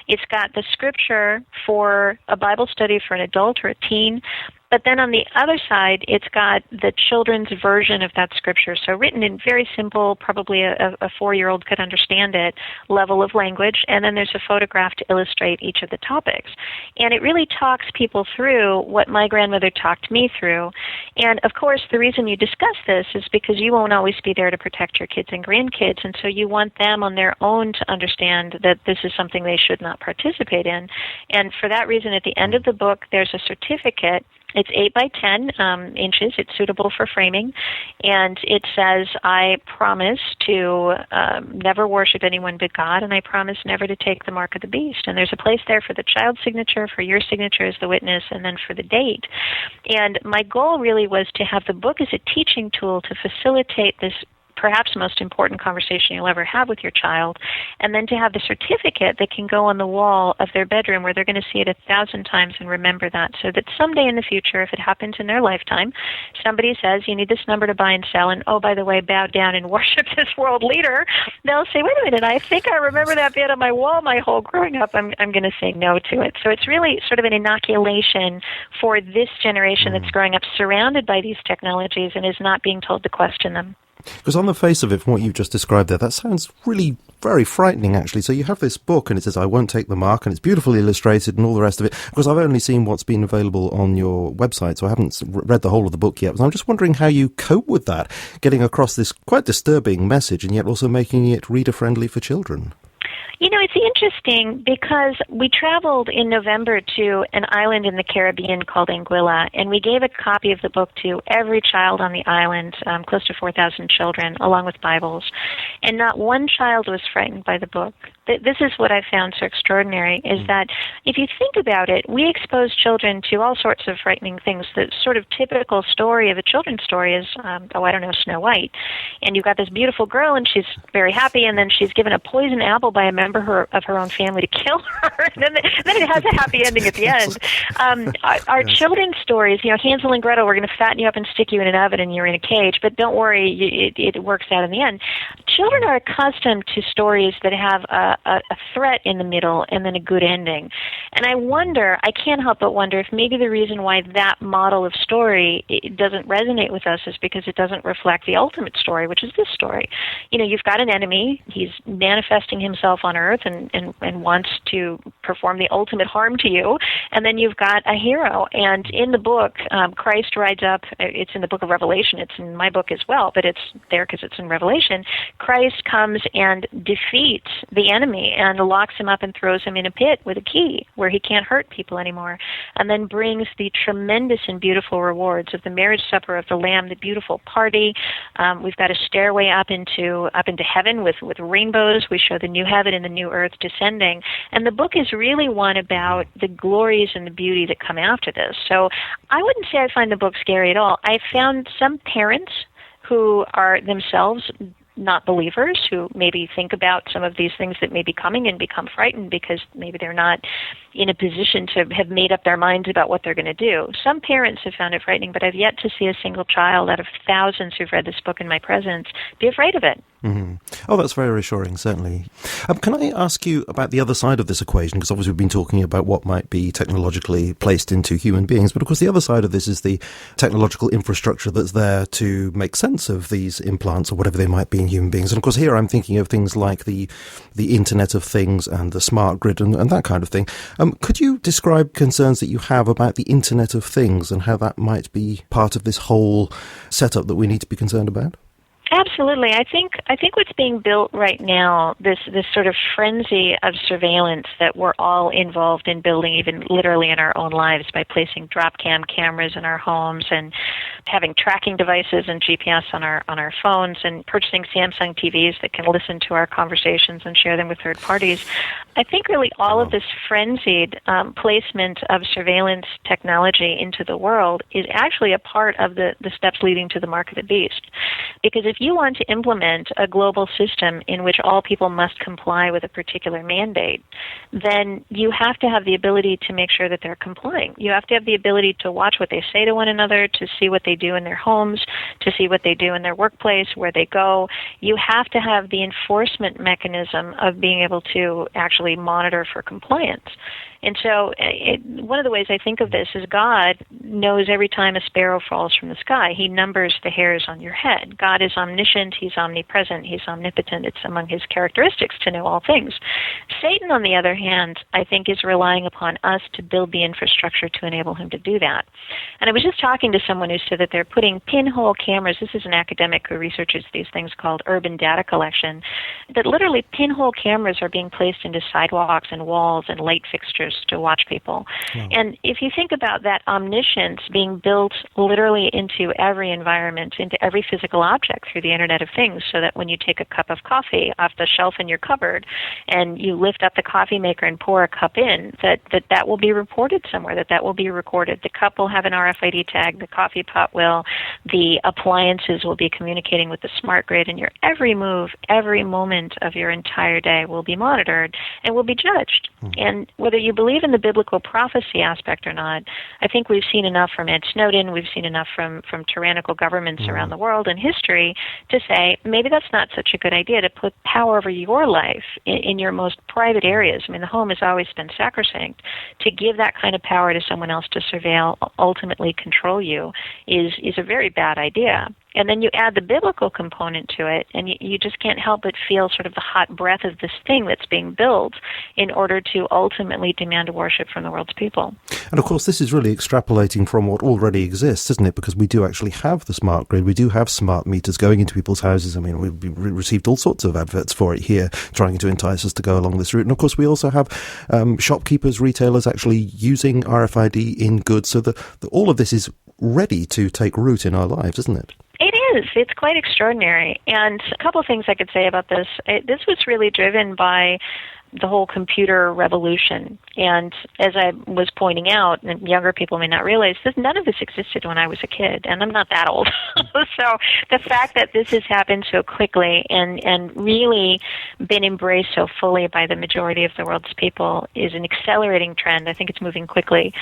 It's got the scripture for a Bible study for an adult or a teen. But then on the other side, it's got the children's version of that scripture. So written in very simple, probably a 4-year-old could understand it, level of language. And then there's a photograph to illustrate each of the topics. And it really talks people through what my grandmother talked me through. And of course, the reason you discuss this is because you won't always be there to protect your kids and grandkids. And so you want them on their own to understand that this is something they should not participate in. And for that reason, at the end of the book, there's a certificate It's 8 by 10 inches. It's suitable for framing. And it says, I promise to never worship anyone but God, and I promise never to take the mark of the beast. And there's a place there for the child's signature, for your signature as the witness, and then for the date. And my goal really was to have the book as a teaching tool to facilitate this perhaps most important conversation you'll ever have with your child, and then to have the certificate that can go on the wall of their bedroom where they're going to see it 1,000 times and remember that, so that someday in the future, if it happens in their lifetime, somebody says, you need this number to buy and sell, and oh, by the way, bow down and worship this world leader, they'll say, wait a minute, I think I remember that bit on my wall my whole growing up. I'm going to say no to it. So it's really sort of an inoculation for this generation that's growing up surrounded by these technologies and is not being told to question them. Because on the face of it, from what you've just described there, that sounds really very frightening, actually. So you have this book, and it says, I won't take the mark, and it's beautifully illustrated and all the rest of it. Because I've only seen what's been available on your website, so I haven't read the whole of the book yet. But I'm just wondering how you cope with that, getting across this quite disturbing message, and yet also making it reader-friendly for children. You know, it's interesting because we traveled in November to an island in the Caribbean called Anguilla, and we gave a copy of the book to every child on the island, close to 4,000 children, along with Bibles. And not one child was frightened by the book. This is what I found so extraordinary, is that if you think about it, we expose children to all sorts of frightening things. The sort of typical story of a children's story is, Snow White. And you've got this beautiful girl, and she's very happy, and then she's given a poison apple by a member of her own family to kill her. And then it has a happy ending at the end. Our children's stories, Hansel and Gretel, we're going to fatten you up and stick you in an oven and you're in a cage, but don't worry, it works out in the end. Children are accustomed to stories that have a threat in the middle and then a good ending. And I can't help but wonder if maybe the reason why that model of story it doesn't resonate with us is because it doesn't reflect the ultimate story, which is this story. You've got an enemy. He's manifesting himself on earth and wants to perform the ultimate harm to you. And then you've got a hero. And in the book, Christ rides up. It's in the book of Revelation. It's in my book as well, but it's there because it's in Revelation. Christ comes and defeats the enemy and locks him up and throws him in a pit with a key where he can't hurt people anymore, and then brings the tremendous and beautiful rewards of the marriage supper of the Lamb, the beautiful party. We've got a stairway up into heaven with rainbows. We show the new heaven and the new earth descending. And the book is really one about the glories and the beauty that come after this. So I wouldn't say I find the book scary at all. I found some parents who are themselves not believers, who maybe think about some of these things that may be coming and become frightened because maybe they're not in a position to have made up their minds about what they're going to do. Some parents have found it frightening, but I've yet to see a single child out of thousands who've read this book in my presence be afraid of it. Mm-hmm. Oh, that's very reassuring, certainly. Can I ask you about the other side of this equation? Because obviously we've been talking about what might be technologically placed into human beings, but of course the other side of this is the technological infrastructure that's there to make sense of these implants or whatever they might be in human beings. And of course here I'm thinking of things like the Internet of Things and the smart grid and that kind of thing. Could you describe concerns that you have about the Internet of Things and how that might be part of this whole setup that we need to be concerned about? Absolutely. I think what's being built right now, this sort of frenzy of surveillance that we're all involved in building, even literally in our own lives, by placing drop cam cameras in our homes and having tracking devices and GPS on our phones and purchasing Samsung TVs that can listen to our conversations and share them with third parties. I think really all of this frenzied placement of surveillance technology into the world is actually a part of the steps leading to the mark of the beast. Because if you want to implement a global system in which all people must comply with a particular mandate, then you have to have the ability to make sure that they're complying. You have to have the ability to watch what they say to one another, to see what they do in their homes, to see what they do in their workplace, where they go. You have to have the enforcement mechanism of being able to actually monitor for compliance. And so one of the ways I think of this is God knows every time a sparrow falls from the sky. He numbers the hairs on your head. God is omniscient. He's omnipresent. He's omnipotent. It's among his characteristics to know all things. Satan, on the other hand, I think is relying upon us to build the infrastructure to enable him to do that. And I was just talking to someone who said that they're putting pinhole cameras. This is an academic who researches these things called urban data collection, that literally pinhole cameras are being placed into sidewalks and walls and light fixtures monitors to watch people. Wow. And if you think about that omniscience being built literally into every environment, into every physical object through the Internet of Things, so that when you take a cup of coffee off the shelf in your cupboard and you lift up the coffee maker and pour a cup in, that will be reported somewhere, that will be recorded. The cup will have an RFID tag, the coffee pot will, the appliances will be communicating with the smart grid, and your every move, every moment of your entire day will be monitored and will be judged. And whether you believe in the biblical prophecy aspect or not, I think we've seen enough from Ed Snowden, we've seen enough from tyrannical governments around the world in history to say maybe that's not such a good idea to put power over your life in your most private areas. I mean, the home has always been sacrosanct. To give that kind of power to someone else to surveil, ultimately control you, is a very bad idea. And then you add the biblical component to it, and you just can't help but feel sort of the hot breath of this thing that's being built in order to ultimately demand worship from the world's people. And of course, this is really extrapolating from what already exists, isn't it? Because we do actually have the smart grid. We do have smart meters going into people's houses. I mean, we've received all sorts of adverts for it here, trying to entice us to go along this route. And of course, we also have shopkeepers, retailers actually using RFID in goods, so that all of this is ready to take root in our lives, isn't it? It is. It's quite extraordinary. And a couple of things I could say about this. This was really driven by the whole computer revolution. And as I was pointing out, and younger people may not realize, none of this existed when I was a kid, and I'm not that old. So the fact that this has happened so quickly and really been embraced so fully by the majority of the world's people is an accelerating trend. I think it's moving quickly.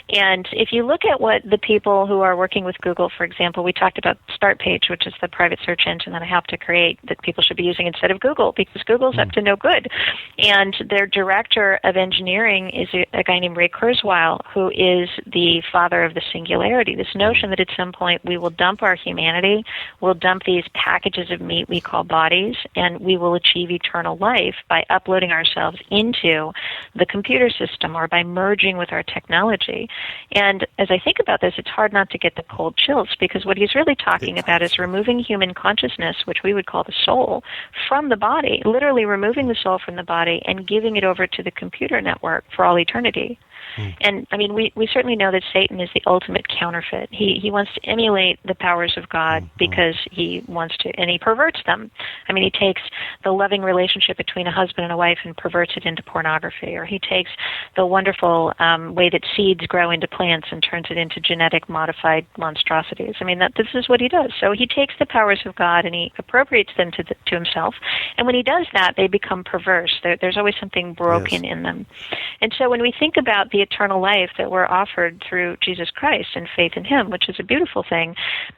And if you look at what the people who are working with Google, for example, we talked about Startpage, which is the private search engine that I helped to create that people should be using instead of Google, because Google's up to no good. And their director of engineering is a guy named Ray Kurzweil, who is the father of the singularity, this notion that at some point we will dump our humanity, we'll dump these packages of meat we call bodies, and we will achieve eternal life by uploading ourselves into the computer system or by merging with our technology. And as I think about this, it's hard not to get the cold chills, because what he's really talking about is removing human consciousness, which we would call the soul, from the body, literally removing the soul from the body and giving it over to the computer network for all eternity. And, I mean, we certainly know that Satan is the ultimate counterfeit. He wants to emulate the powers of God because he wants to, and he perverts them. I mean, he takes the loving relationship between a husband and a wife and perverts it into pornography, or he takes the wonderful way that seeds grow into plants and turns it into genetic modified monstrosities. I mean, this is what he does. So he takes the powers of God and he appropriates them to himself, and when he does that, they become perverse. There's always something broken in them. And so when we think about the eternal life that we're offered through Jesus Christ and faith in him, which is a beautiful thing,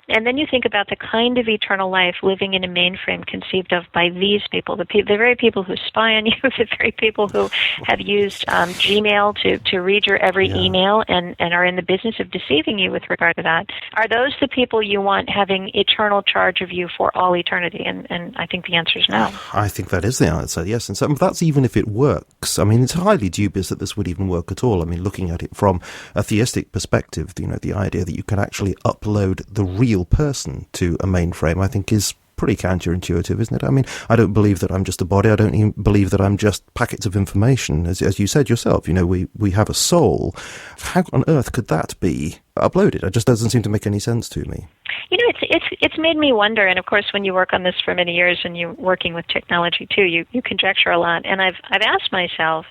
and then you think about the kind of eternal life living in a mainframe conceived of by these people, the very people who spy on you, the very people who have used Gmail to read your every email and are in the business of deceiving you with regard to that. Are those the people you want having eternal charge of you for all eternity? And I think the answer is no. I think that is the answer, yes. And so that's even if it works. I mean, it's highly dubious that this would even work at all. I mean, looking at it from a theistic perspective, you know, the idea that you can actually upload the real person to a mainframe, I think is pretty counterintuitive, isn't it? I mean, I don't believe that I'm just a body. I don't even believe that I'm just packets of information. As you said yourself, you know, we have a soul. How on earth could that be uploaded? It just doesn't seem to make any sense to me. You know, it's made me wonder, and of course, when you work on this for many years and you're working with technology too, you conjecture a lot. And I've asked myself,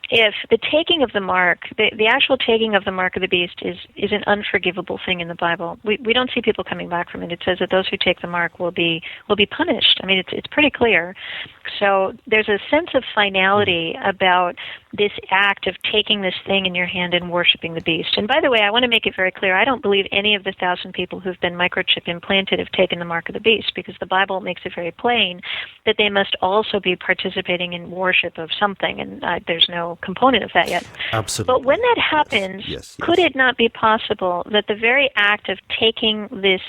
if the taking of the mark, the actual taking of the mark of the beast is an unforgivable thing in the Bible. We don't see people coming back from it. It says that those who take the mark will be punished. I mean, it's pretty clear. So there's a sense of finality about this act of taking this thing in your hand and worshiping the beast. And by the way, I want to make it very clear, I don't believe any of the 1,000 people who've been microchip implanted have taken the mark of the beast, because the Bible makes it very plain that they must also be participating in worship of something, and there's no component of that yet. Absolutely. But when that happens, yes. Could it not be possible that the very act of taking this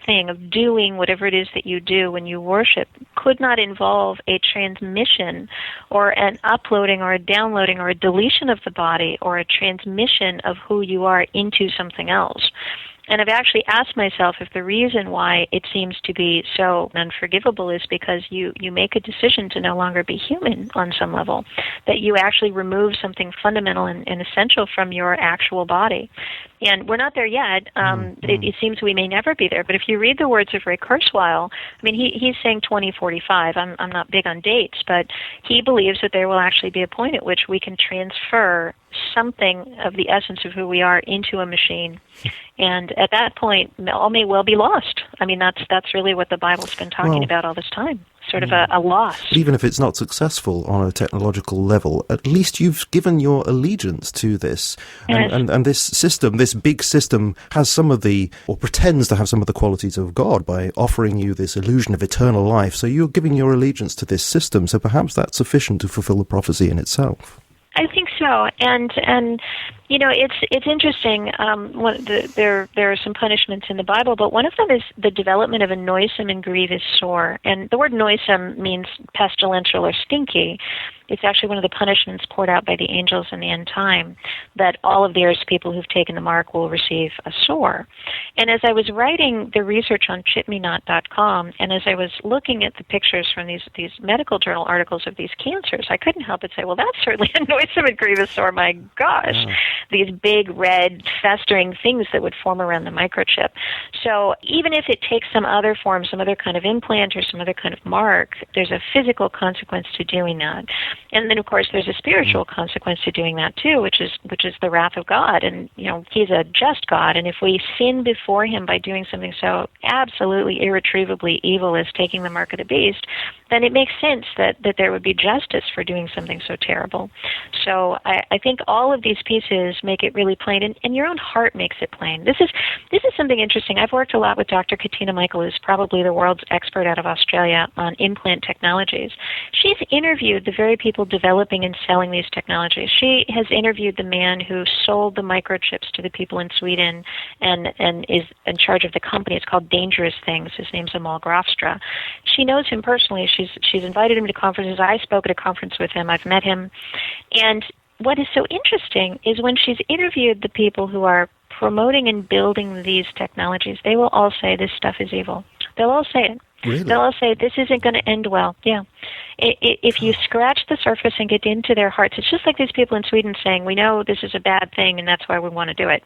thing, of doing whatever it is that you do when you worship, could not involve a transmission or an uploading or a downloading or a deletion of the body or a transmission of who you are into something else? And I've actually asked myself if the reason why it seems to be so unforgivable is because you make a decision to no longer be human on some level, that you actually remove something fundamental and essential from your actual body. And we're not there yet. It seems we may never be there. But if you read the words of Ray Kurzweil, I mean, he's saying 2045. I'm not big on dates, but he believes that there will actually be a point at which we can transfer something of the essence of who we are into a machine. And at that point, all may well be lost. I mean, that's really what the Bible's been talking about all this time. Sort of a loss. But even if it's not successful on a technological level, at least you've given your allegiance to this. Yes. And this system, this big system, has some of the, or pretends to have some of the qualities of God by offering you this illusion of eternal life. So you're giving your allegiance to this system. So perhaps that's sufficient to fulfill the prophecy in itself. I think so, and you know, it's interesting. There are some punishments in the Bible, but one of them is the development of a noisome and grievous sore. And the word noisome means pestilential or stinky. It's actually one of the punishments poured out by the angels in the end time, that all of the earth's people who've taken the mark will receive a sore. And as I was writing the research on chipmenot.com, and as I was looking at the pictures from these medical journal articles of these cancers, I couldn't help but say, well, that's certainly a noisome and grievous sore, my gosh. Yeah. These big, red, festering things that would form around the microchip. So even if it takes some other form, some other kind of implant or some other kind of mark, there's a physical consequence to doing that. And then, of course, there's a spiritual consequence to doing that, too, which is the wrath of God. And, you know, he's a just God. And if we sin before him by doing something so absolutely irretrievably evil as taking the mark of the beast, then it makes sense that there would be justice for doing something so terrible. So I think all of these pieces make it really plain, and your own heart makes it plain. This is something interesting. I've worked a lot with Dr. Katina Michael, who's probably the world's expert out of Australia on implant technologies. She's interviewed the very people developing and selling these technologies. She has interviewed the man who sold the microchips to the people in Sweden and is in charge of the company. It's called Dangerous Things. His name's Amal Grafstra. She knows him personally. She's invited him to conferences. I spoke at a conference with him. I've met him. And what is so interesting is when she's interviewed the people who are promoting and building these technologies, they will all say this stuff is evil. They'll all say it. Really? They'll all say this isn't going to end well. Yeah. If you scratch the surface and get into their hearts, it's just like these people in Sweden saying, we know this is a bad thing and that's why we want to do it.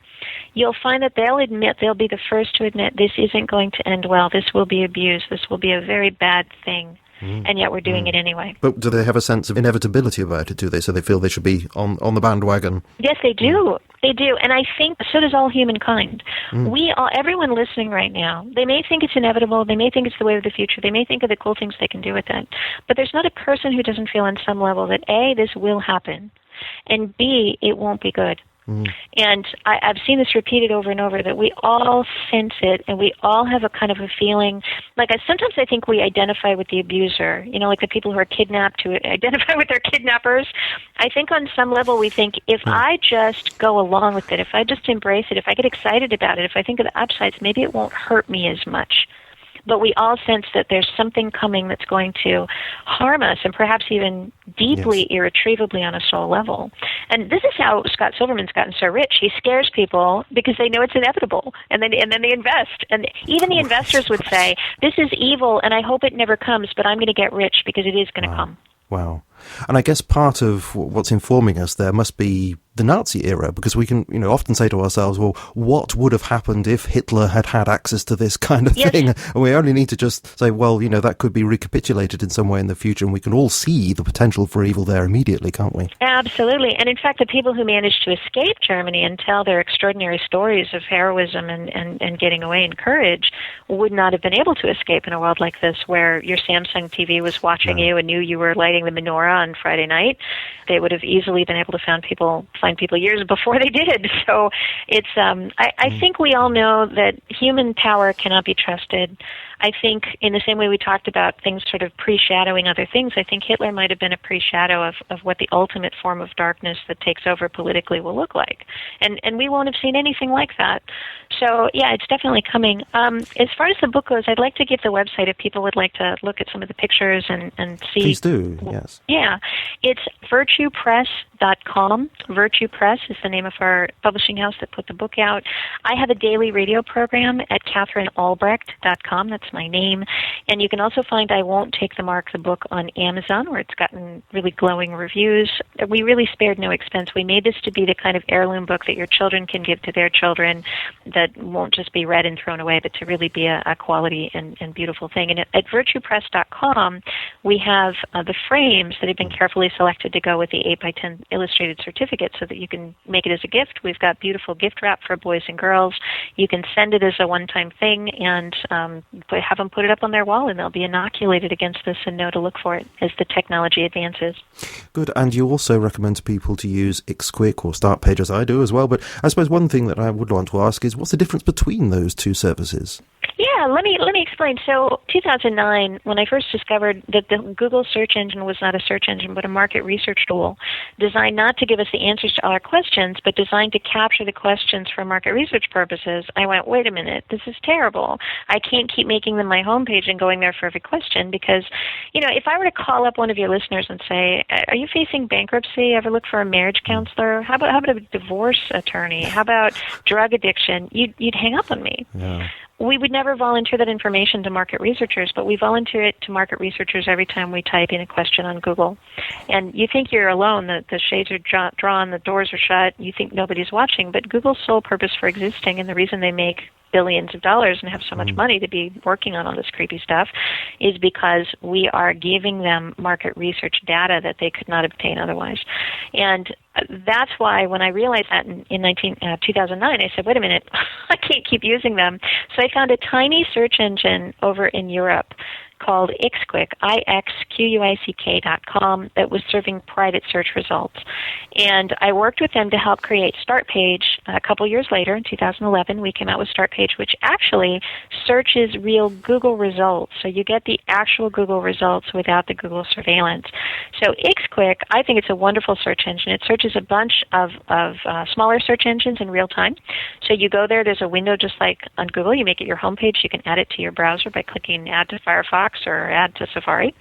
You'll find that they'll be the first to admit this isn't going to end well. This will be abused. This will be a very bad thing. And yet we're doing it anyway. But do they have a sense of inevitability about it, do they? So they feel they should be on the bandwagon? Yes, they do. They do. And I think so does all humankind. Everyone listening right now, they may think it's inevitable. They may think it's the way of the future. They may think of the cool things they can do with it. But there's not a person who doesn't feel on some level that, A, this will happen, and B, it won't be good. And I've seen this repeated over and over, that we all sense it, and we all have a kind of a feeling, like sometimes I think we identify with the abuser, you know, like the people who are kidnapped who identify with their kidnappers. I think on some level we think, if I just go along with it, if I just embrace it, if I get excited about it, if I think of the upsides, maybe it won't hurt me as much. But we all sense that there's something coming that's going to harm us, and perhaps even deeply, irretrievably on a soul level. And this is how Scott Silverman's gotten so rich. He scares people because they know it's inevitable, and then they invest. And even the investors would say, this is evil, and I hope it never comes, but I'm going to get rich because it is going to come. Wow. And I guess part of what's informing us there must be the Nazi era, because we can, often say to ourselves, well, what would have happened if Hitler had had access to this kind of thing? And we only need to just say, well, that could be recapitulated in some way in the future, and we can all see the potential for evil there immediately, can't we? Absolutely. And in fact, the people who managed to escape Germany and tell their extraordinary stories of heroism and getting away and courage would not have been able to escape in a world like this, where your Samsung TV was watching you and knew you were lighting the menorah on Friday night. They would have easily been able to find people years before they did. So it's I think we all know that human power cannot be trusted. I think in the same way we talked about things sort of pre-shadowing other things, I think Hitler might have been a pre-shadow of what the ultimate form of darkness that takes over politically will look like. And we won't have seen anything like that. So, yeah, it's definitely coming. As far as the book goes, I'd like to give the website if people would like to look at some of the pictures and see. Please do, yes. Yeah. It's virtuepress.com. Virtue Press is the name of our publishing house that put the book out. I have a daily radio program at KatherineAlbrecht.com. That's my name. And you can also find I Won't Take the Mark, the book, on Amazon, where it's gotten really glowing reviews. We really spared no expense. We made this to be the kind of heirloom book that your children can give to their children, that won't just be read and thrown away, but to really be a quality and beautiful thing. And at virtuepress.com, we have the frames that have been carefully selected to go with the 8x10 illustrated certificate so that you can make it as a gift. We've got beautiful gift wrap for boys and girls. You can send it as a one-time thing and have them put it up on their wall, and they'll be inoculated against this and know to look for it as the technology advances. Good, and you also recommend to people to use XQuick or StartPage, as I do as well, but I suppose one thing that I would want to ask is, what's the difference between those two services? Yeah, let me explain. So 2009, when I first discovered that the Google search engine was not a search engine but a market research tool designed not to give us the answers to all our questions, but designed to capture the questions for market research purposes, I went, wait a minute, this is terrible. I can't keep making them my homepage and going there for every question because, if I were to call up one of your listeners and say, are you facing bankruptcy? Ever look for a marriage counselor? How about a divorce attorney? How about drug addiction? You'd hang up on me. Yeah. We would never volunteer that information to market researchers, but we volunteer it to market researchers every time we type in a question on Google. And you think you're alone, the shades are drawn, the doors are shut, you think nobody's watching, but Google's sole purpose for existing and the reason they make billions of dollars and have so much money to be working on all this creepy stuff is because we are giving them market research data that they could not obtain otherwise. And that's why when I realized that in 2009, I said, wait a minute, I can't keep using them. So I found a tiny search engine over in Europe called XQuick, IXQUICK.com, that was serving private search results. And I worked with them to help create StartPage. A couple years later, in 2011, we came out with StartPage, which actually searches real Google results. So you get the actual Google results without the Google surveillance. So XQuick, I think it's a wonderful search engine. It searches a bunch of smaller search engines in real time. So you go there, there's a window just like on Google. You make it your homepage. You can add it to your browser by clicking Add to Firefox or Add to Safari.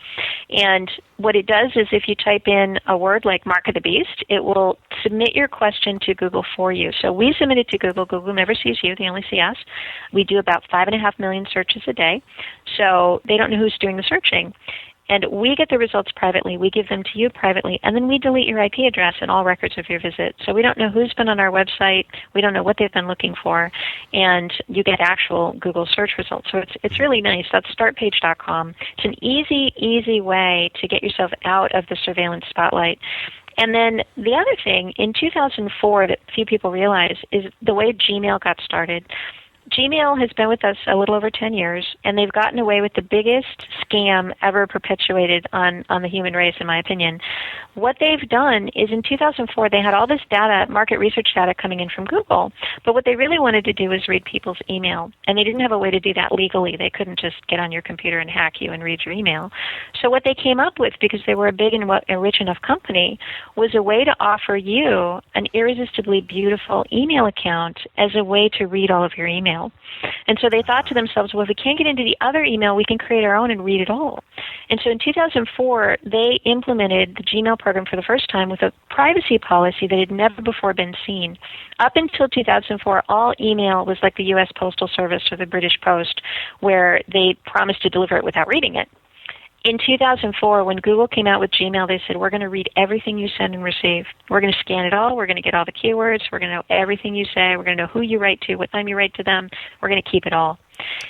And what it does is if you type in a word like Mark of the Beast, it will submit your question to Google for you. So we submit it to Google. Google never sees you. They only see us. We do about 5.5 million searches a day. So they don't know who's doing the searching. And we get the results privately. We give them to you privately. And then we delete your IP address and all records of your visit. So we don't know who's been on our website. We don't know what they've been looking for. And you get actual Google search results. So it's really nice. That's startpage.com. It's an easy way to get yourself out of the surveillance spotlight. And then the other thing, in 2004 that few people realize is the way Gmail got started. Gmail has been with us a little over 10 years, and they've gotten away with the biggest scam ever perpetuated on the human race, in my opinion. What they've done is in 2004, they had all this data, market research data coming in from Google, but what they really wanted to do was read people's email, and they didn't have a way to do that legally. They couldn't just get on your computer and hack you and read your email. So what they came up with, because they were a big and rich enough company, was a way to offer you an irresistibly beautiful email account as a way to read all of your email. And so they thought to themselves, well, if we can't get into the other email, we can create our own and read it all. And so in 2004, they implemented the Gmail program for the first time with a privacy policy that had never before been seen. Up until 2004, all email was like the U.S. Postal Service or the British Post, where they promised to deliver it without reading it. In 2004, when Google came out with Gmail, they said, we're going to read everything you send and receive. We're going to scan it all. We're going to get all the keywords. We're going to know everything you say. We're going to know who you write to, what time you write to them. We're going to keep it all.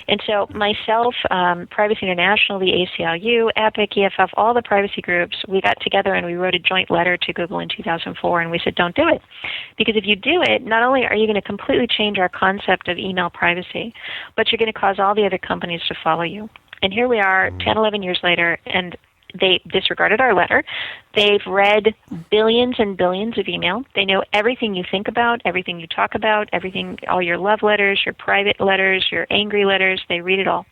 And so myself, Privacy International, the ACLU, EPIC, EFF, all the privacy groups, we got together and we wrote a joint letter to Google in 2004, and we said, don't do it. Because if you do it, not only are you going to completely change our concept of email privacy, but you're going to cause all the other companies to follow you. And here we are 10, 11 years later, and they disregarded our letter. They've read billions and billions of email. They know everything you think about, everything you talk about, everything, all your love letters, your private letters, your angry letters. They read it all.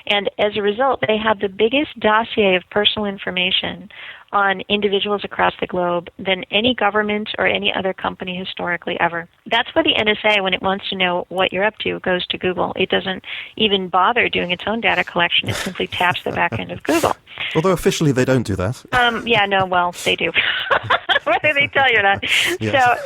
And as a result, they have the biggest dossier of personal information on individuals across the globe than any government or any other company historically ever. That's why the NSA, when it wants to know what you're up to, goes to Google. It doesn't even bother doing its own data collection. It simply taps the back end of Google. Although officially they don't do that. They do. Whether they tell you or not. Yes.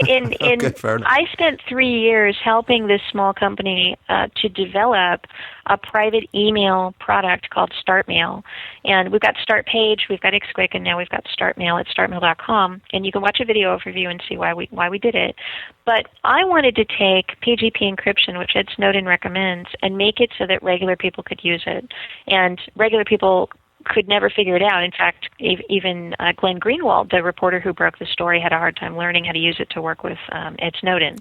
So I spent 3 years helping this small company to develop a private email product called StartMail. And we've got StartPage, we've got XQuick, and now we've got StartMail at startmail.com. And you can watch a video overview and see why we did it. But I wanted to take PGP encryption, which Ed Snowden recommends, and make it so that regular people could use it. And regular people could never figure it out. In fact, even Glenn Greenwald, the reporter who broke the story, had a hard time learning how to use it to work with Ed Snowden.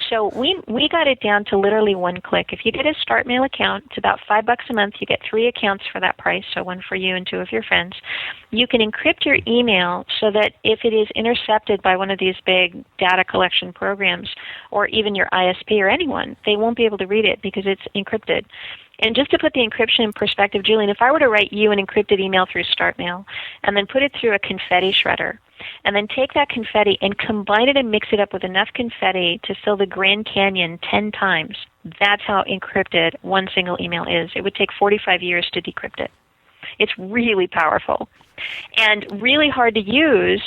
So we got it down to literally one click. If you get a StartMail account, it's about $5 a month. You get 3 accounts for that price, so one for you and 2 of your friends. You can encrypt your email so that if it is intercepted by one of these big data collection programs, or even your ISP or anyone, they won't be able to read it because it's encrypted. And just to put the encryption in perspective, Julian, if I were to write you an encrypted email through StartMail and then put it through a confetti shredder, and then take that confetti and combine it and mix it up with enough confetti to fill the Grand Canyon 10 times, that's how encrypted one single email is. It would take 45 years to decrypt it. It's really powerful and really hard to use.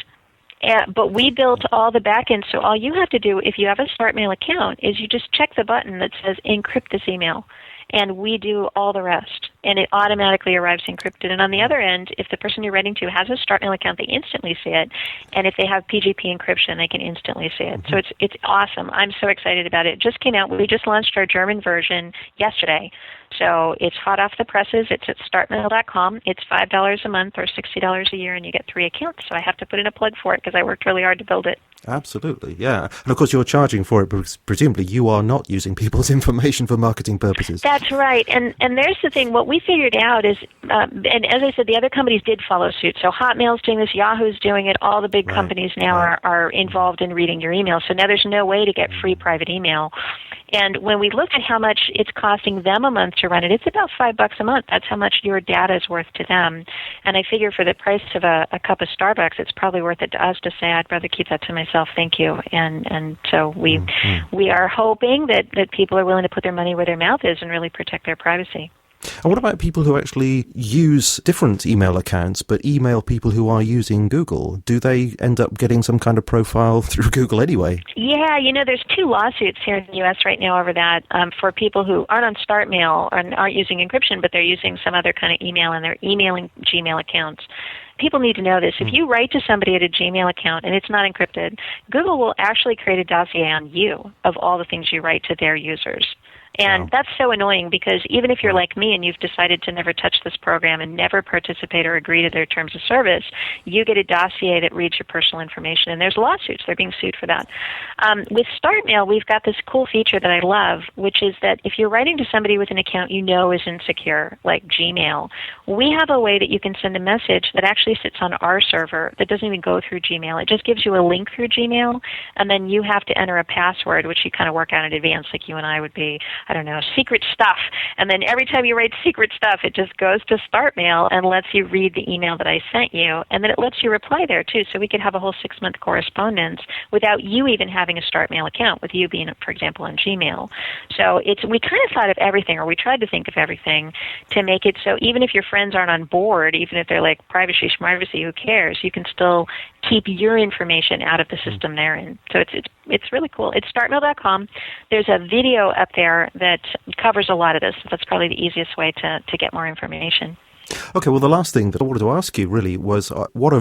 But we built all the backend, so all you have to do if you have a StartMail account is you just check the button that says encrypt this email, and we do all the rest, and it automatically arrives encrypted. And on the other end, if the person you're writing to has a StartMail account, they instantly see it, and if they have PGP encryption, they can instantly see it. So it's awesome. I'm so excited about it. It just came out. We just launched our German version yesterday. So it's hot off the presses. It's at startmail.com. It's $5 a month or $60 a year, and you get 3 accounts. So I have to put in a plug for it because I worked really hard to build it. Absolutely, yeah. And of course, you're charging for it because presumably you are not using people's information for marketing purposes. That's right. And there's the thing. What we figured out is, and as I said, the other companies did follow suit. So Hotmail's doing this, Yahoo's doing it. All the big companies now are involved in reading your email. So now there's no way to get free private email. And when we look at how much it's costing them a month to run it, it's about $5 a month. That's how much your data is worth to them. And I figure for the price of a cup of Starbucks, it's probably worth it to us to say, I'd rather keep that to myself. Thank you. And so we are hoping that people are willing to put their money where their mouth is and really protect their privacy. And what about people who actually use different email accounts but email people who are using Google? Do they end up getting some kind of profile through Google anyway? Yeah, there's 2 lawsuits here in the U.S. right now over that for people who aren't on StartMail and aren't using encryption, but they're using some other kind of email and they're emailing Gmail accounts. People need to know this. If you write to somebody at a Gmail account and it's not encrypted, Google will actually create a dossier on you of all the things you write to their users. And that's so annoying because even if you're like me and you've decided to never touch this program and never participate or agree to their terms of service, you get a dossier that reads your personal information, and there's lawsuits. They're being sued for that. With StartMail, we've got this cool feature that I love, which is that if you're writing to somebody with an account you know is insecure, like Gmail, we have a way that you can send a message that actually sits on our server that doesn't even go through Gmail. It just gives you a link through Gmail, and then you have to enter a password, which you kind of work out in advance, like you and I would be, I don't know, secret stuff. And then every time you write secret stuff, it just goes to StartMail and lets you read the email that I sent you. And then it lets you reply there, too. So we could have a whole 6-month correspondence without you even having a StartMail account, with you being, for example, on Gmail. So we kind of thought of everything, or we tried to think of everything to make it so even if your friends aren't on board, even if they're like privacy, schmarvacy, who cares, you can still keep your information out of the system they're in. So it's really cool. It's startmail.com. There's a video up there that covers a lot of this. That's probably the easiest way to get more information. Okay, well, the last thing that I wanted to ask you really was what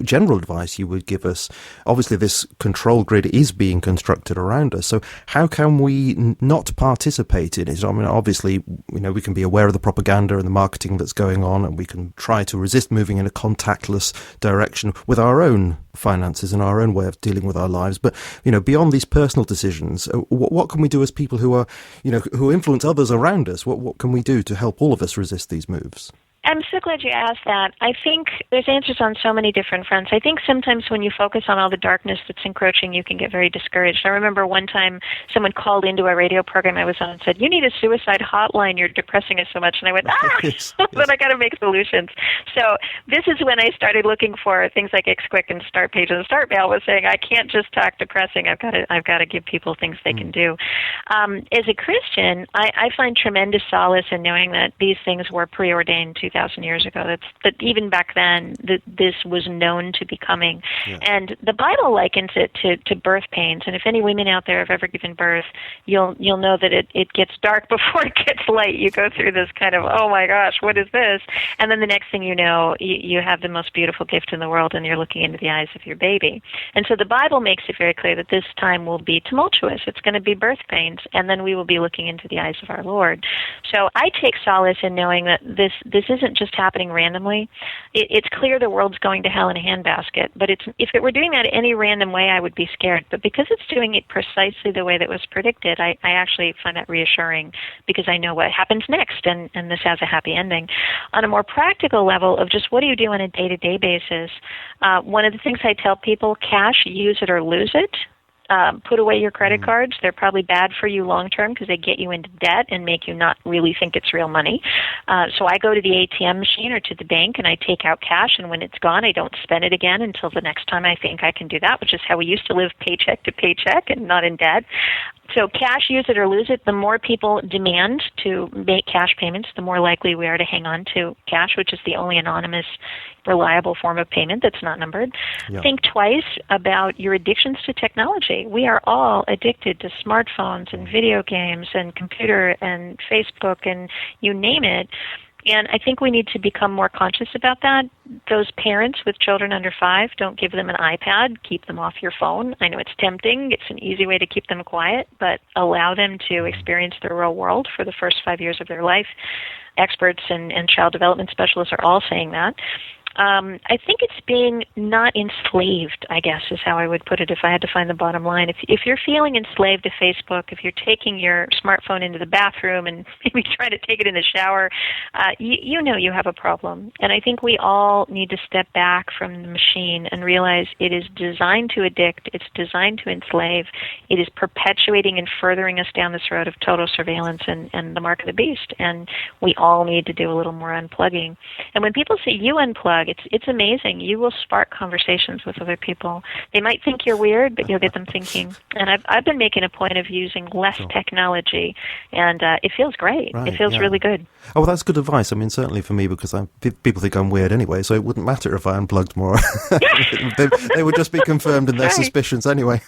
general advice you would give us. Obviously, this control grid is being constructed around us, so how can we not participate in it? I mean, obviously, we can be aware of the propaganda and the marketing that's going on, and we can try to resist moving in a contactless direction with our own finances and our own way of dealing with our lives. But, beyond these personal decisions, what can we do as people who are, who influence others around us? What can we do to help all of us resist these moves? I'm so glad you asked that. I think there's answers on so many different fronts. I think sometimes when you focus on all the darkness that's encroaching, you can get very discouraged. I remember one time someone called into a radio program I was on and said, "You need a suicide hotline. You're depressing us so much." And I went, Yes. but I got to make solutions. So this is when I started looking for things like XQuick and Start Page. And Start Mail was saying, I can't just talk depressing. I've got to give people things they can do. As a Christian, I find tremendous solace in knowing that these things were preordained 2,000 years ago. That even back then, this was known to be coming. Yeah. And the Bible likens it to birth pains. And if any women out there have ever given birth, you'll know that it gets dark before it gets light. You go through this kind of, oh my gosh, what is this? And then the next thing you know, you have the most beautiful gift in the world, and you're looking into the eyes of your baby. And so the Bible makes it very clear that this time will be tumultuous. It's going to be birth pains, and then we will be looking into the eyes of our Lord. So I take solace in knowing that this isn't just happening randomly. It's clear the world's going to hell in a handbasket, but if it were doing that any random way, I would be scared. But because it's doing it precisely the way that was predicted, I actually find that reassuring, because I know what happens next, and this has a happy ending. On a more practical level of just what do you do on a day-to-day basis, one of the things I tell people, cash, use it or lose it. Put away your credit cards. They're probably bad for you long term because they get you into debt and make you not really think it's real money. So I go to the ATM machine or to the bank and I take out cash, and when it's gone, I don't spend it again until the next time I think I can do that, which is how we used to live paycheck to paycheck and not in debt. So cash, use it or lose it. The more people demand to make cash payments, the more likely we are to hang on to cash, which is the only anonymous, reliable form of payment that's not numbered. Yeah. Think twice about your addictions to technology. We are all addicted to smartphones and video games and computer and Facebook and you name it. And I think we need to become more conscious about that. Those parents with children under 5, don't give them an iPad. Keep them off your phone. I know it's tempting. It's an easy way to keep them quiet, but allow them to experience the real world for the first 5 years of their life. Experts and child development specialists are all saying that. I think it's being not enslaved, I guess, is how I would put it if I had to find the bottom line. If you're feeling enslaved to Facebook, if you're taking your smartphone into the bathroom and maybe trying to take it in the shower, you know you have a problem. And I think we all need to step back from the machine and realize it is designed to addict, it's designed to enslave, it is perpetuating and furthering us down this road of total surveillance and the mark of the beast. And we all need to do a little more unplugging. And when people say you unplug, it's amazing. You will spark conversations with other people. They might think you're weird, but you'll get them thinking. And I've been making a point of using less technology, and it feels great. Right, it feels really good. Oh, well, that's good advice. I mean, certainly for me, because people think I'm weird anyway, so it wouldn't matter if I unplugged more. they would just be confirmed in their suspicions anyway.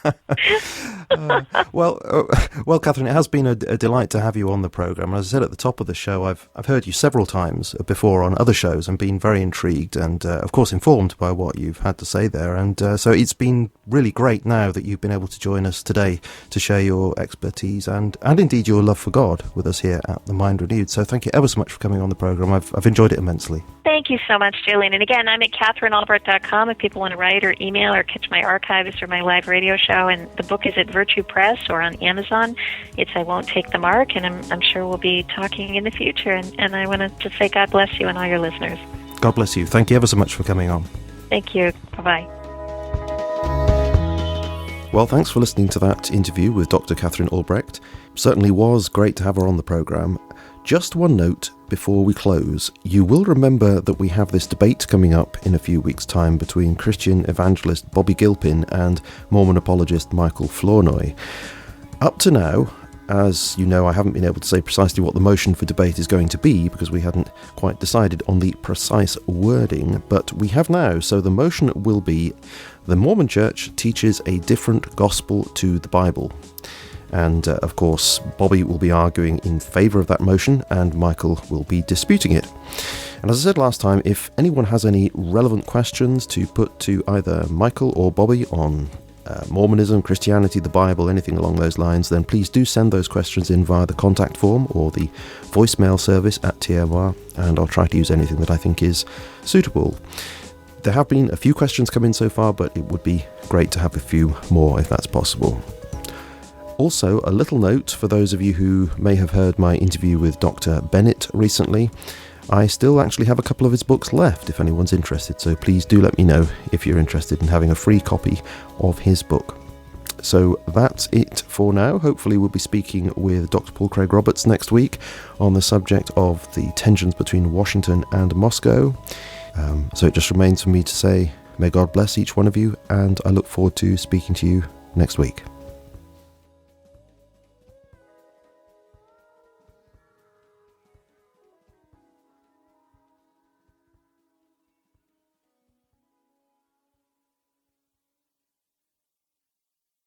Well, Katherine, it has been a delight to have you on the programme. As I said at the top of the show, I've heard you several times before on other shows and been very intrigued and, of course, informed by what you've had to say there. And so it's been really great now that you've been able to join us today to share your expertise and indeed your love for God with us here at The Mind Renewed. So thank you ever so much for coming on the programme. I've enjoyed it immensely. Thank you so much, Julian. And again, I'm at KatherineAlbrecht.com if people want to write or email or catch my archives or my live radio show. And the book is at Virtue Press or on Amazon. It's I Won't Take the Mark, and I'm sure we'll be talking in the future. And I want to just say God bless you and all your listeners. God bless you. Thank you ever so much for coming on. Thank you. Bye-bye. Well, thanks for listening to that interview with Dr. Katherine Albrecht. Certainly was great to have her on the programme. Just one note before we close. You will remember that we have this debate coming up in a few weeks' time between Christian evangelist Bobby Gilpin and Mormon apologist Michael Flournoy. Up to now, as you know, I haven't been able to say precisely what the motion for debate is going to be because we hadn't quite decided on the precise wording, but we have now. So the motion will be, the Mormon Church teaches a different gospel to the Bible. And, of course, Bobby will be arguing in favour of that motion and Michael will be disputing it. And as I said last time, if anyone has any relevant questions to put to either Michael or Bobby on Mormonism, Christianity, the Bible, anything along those lines, then please do send those questions in via the contact form or the voicemail service at TMR, and I'll try to use anything that I think is suitable. There have been a few questions come in so far, but it would be great to have a few more if that's possible. Also, a little note for those of you who may have heard my interview with Dr. Bennett recently. I still actually have a couple of his books left if anyone's interested, so please do let me know if you're interested in having a free copy of his book. So that's it for now. Hopefully we'll be speaking with Dr. Paul Craig Roberts next week on the subject of the tensions between Washington and Moscow. So it just remains for me to say, may God bless each one of you, and I look forward to speaking to you next week.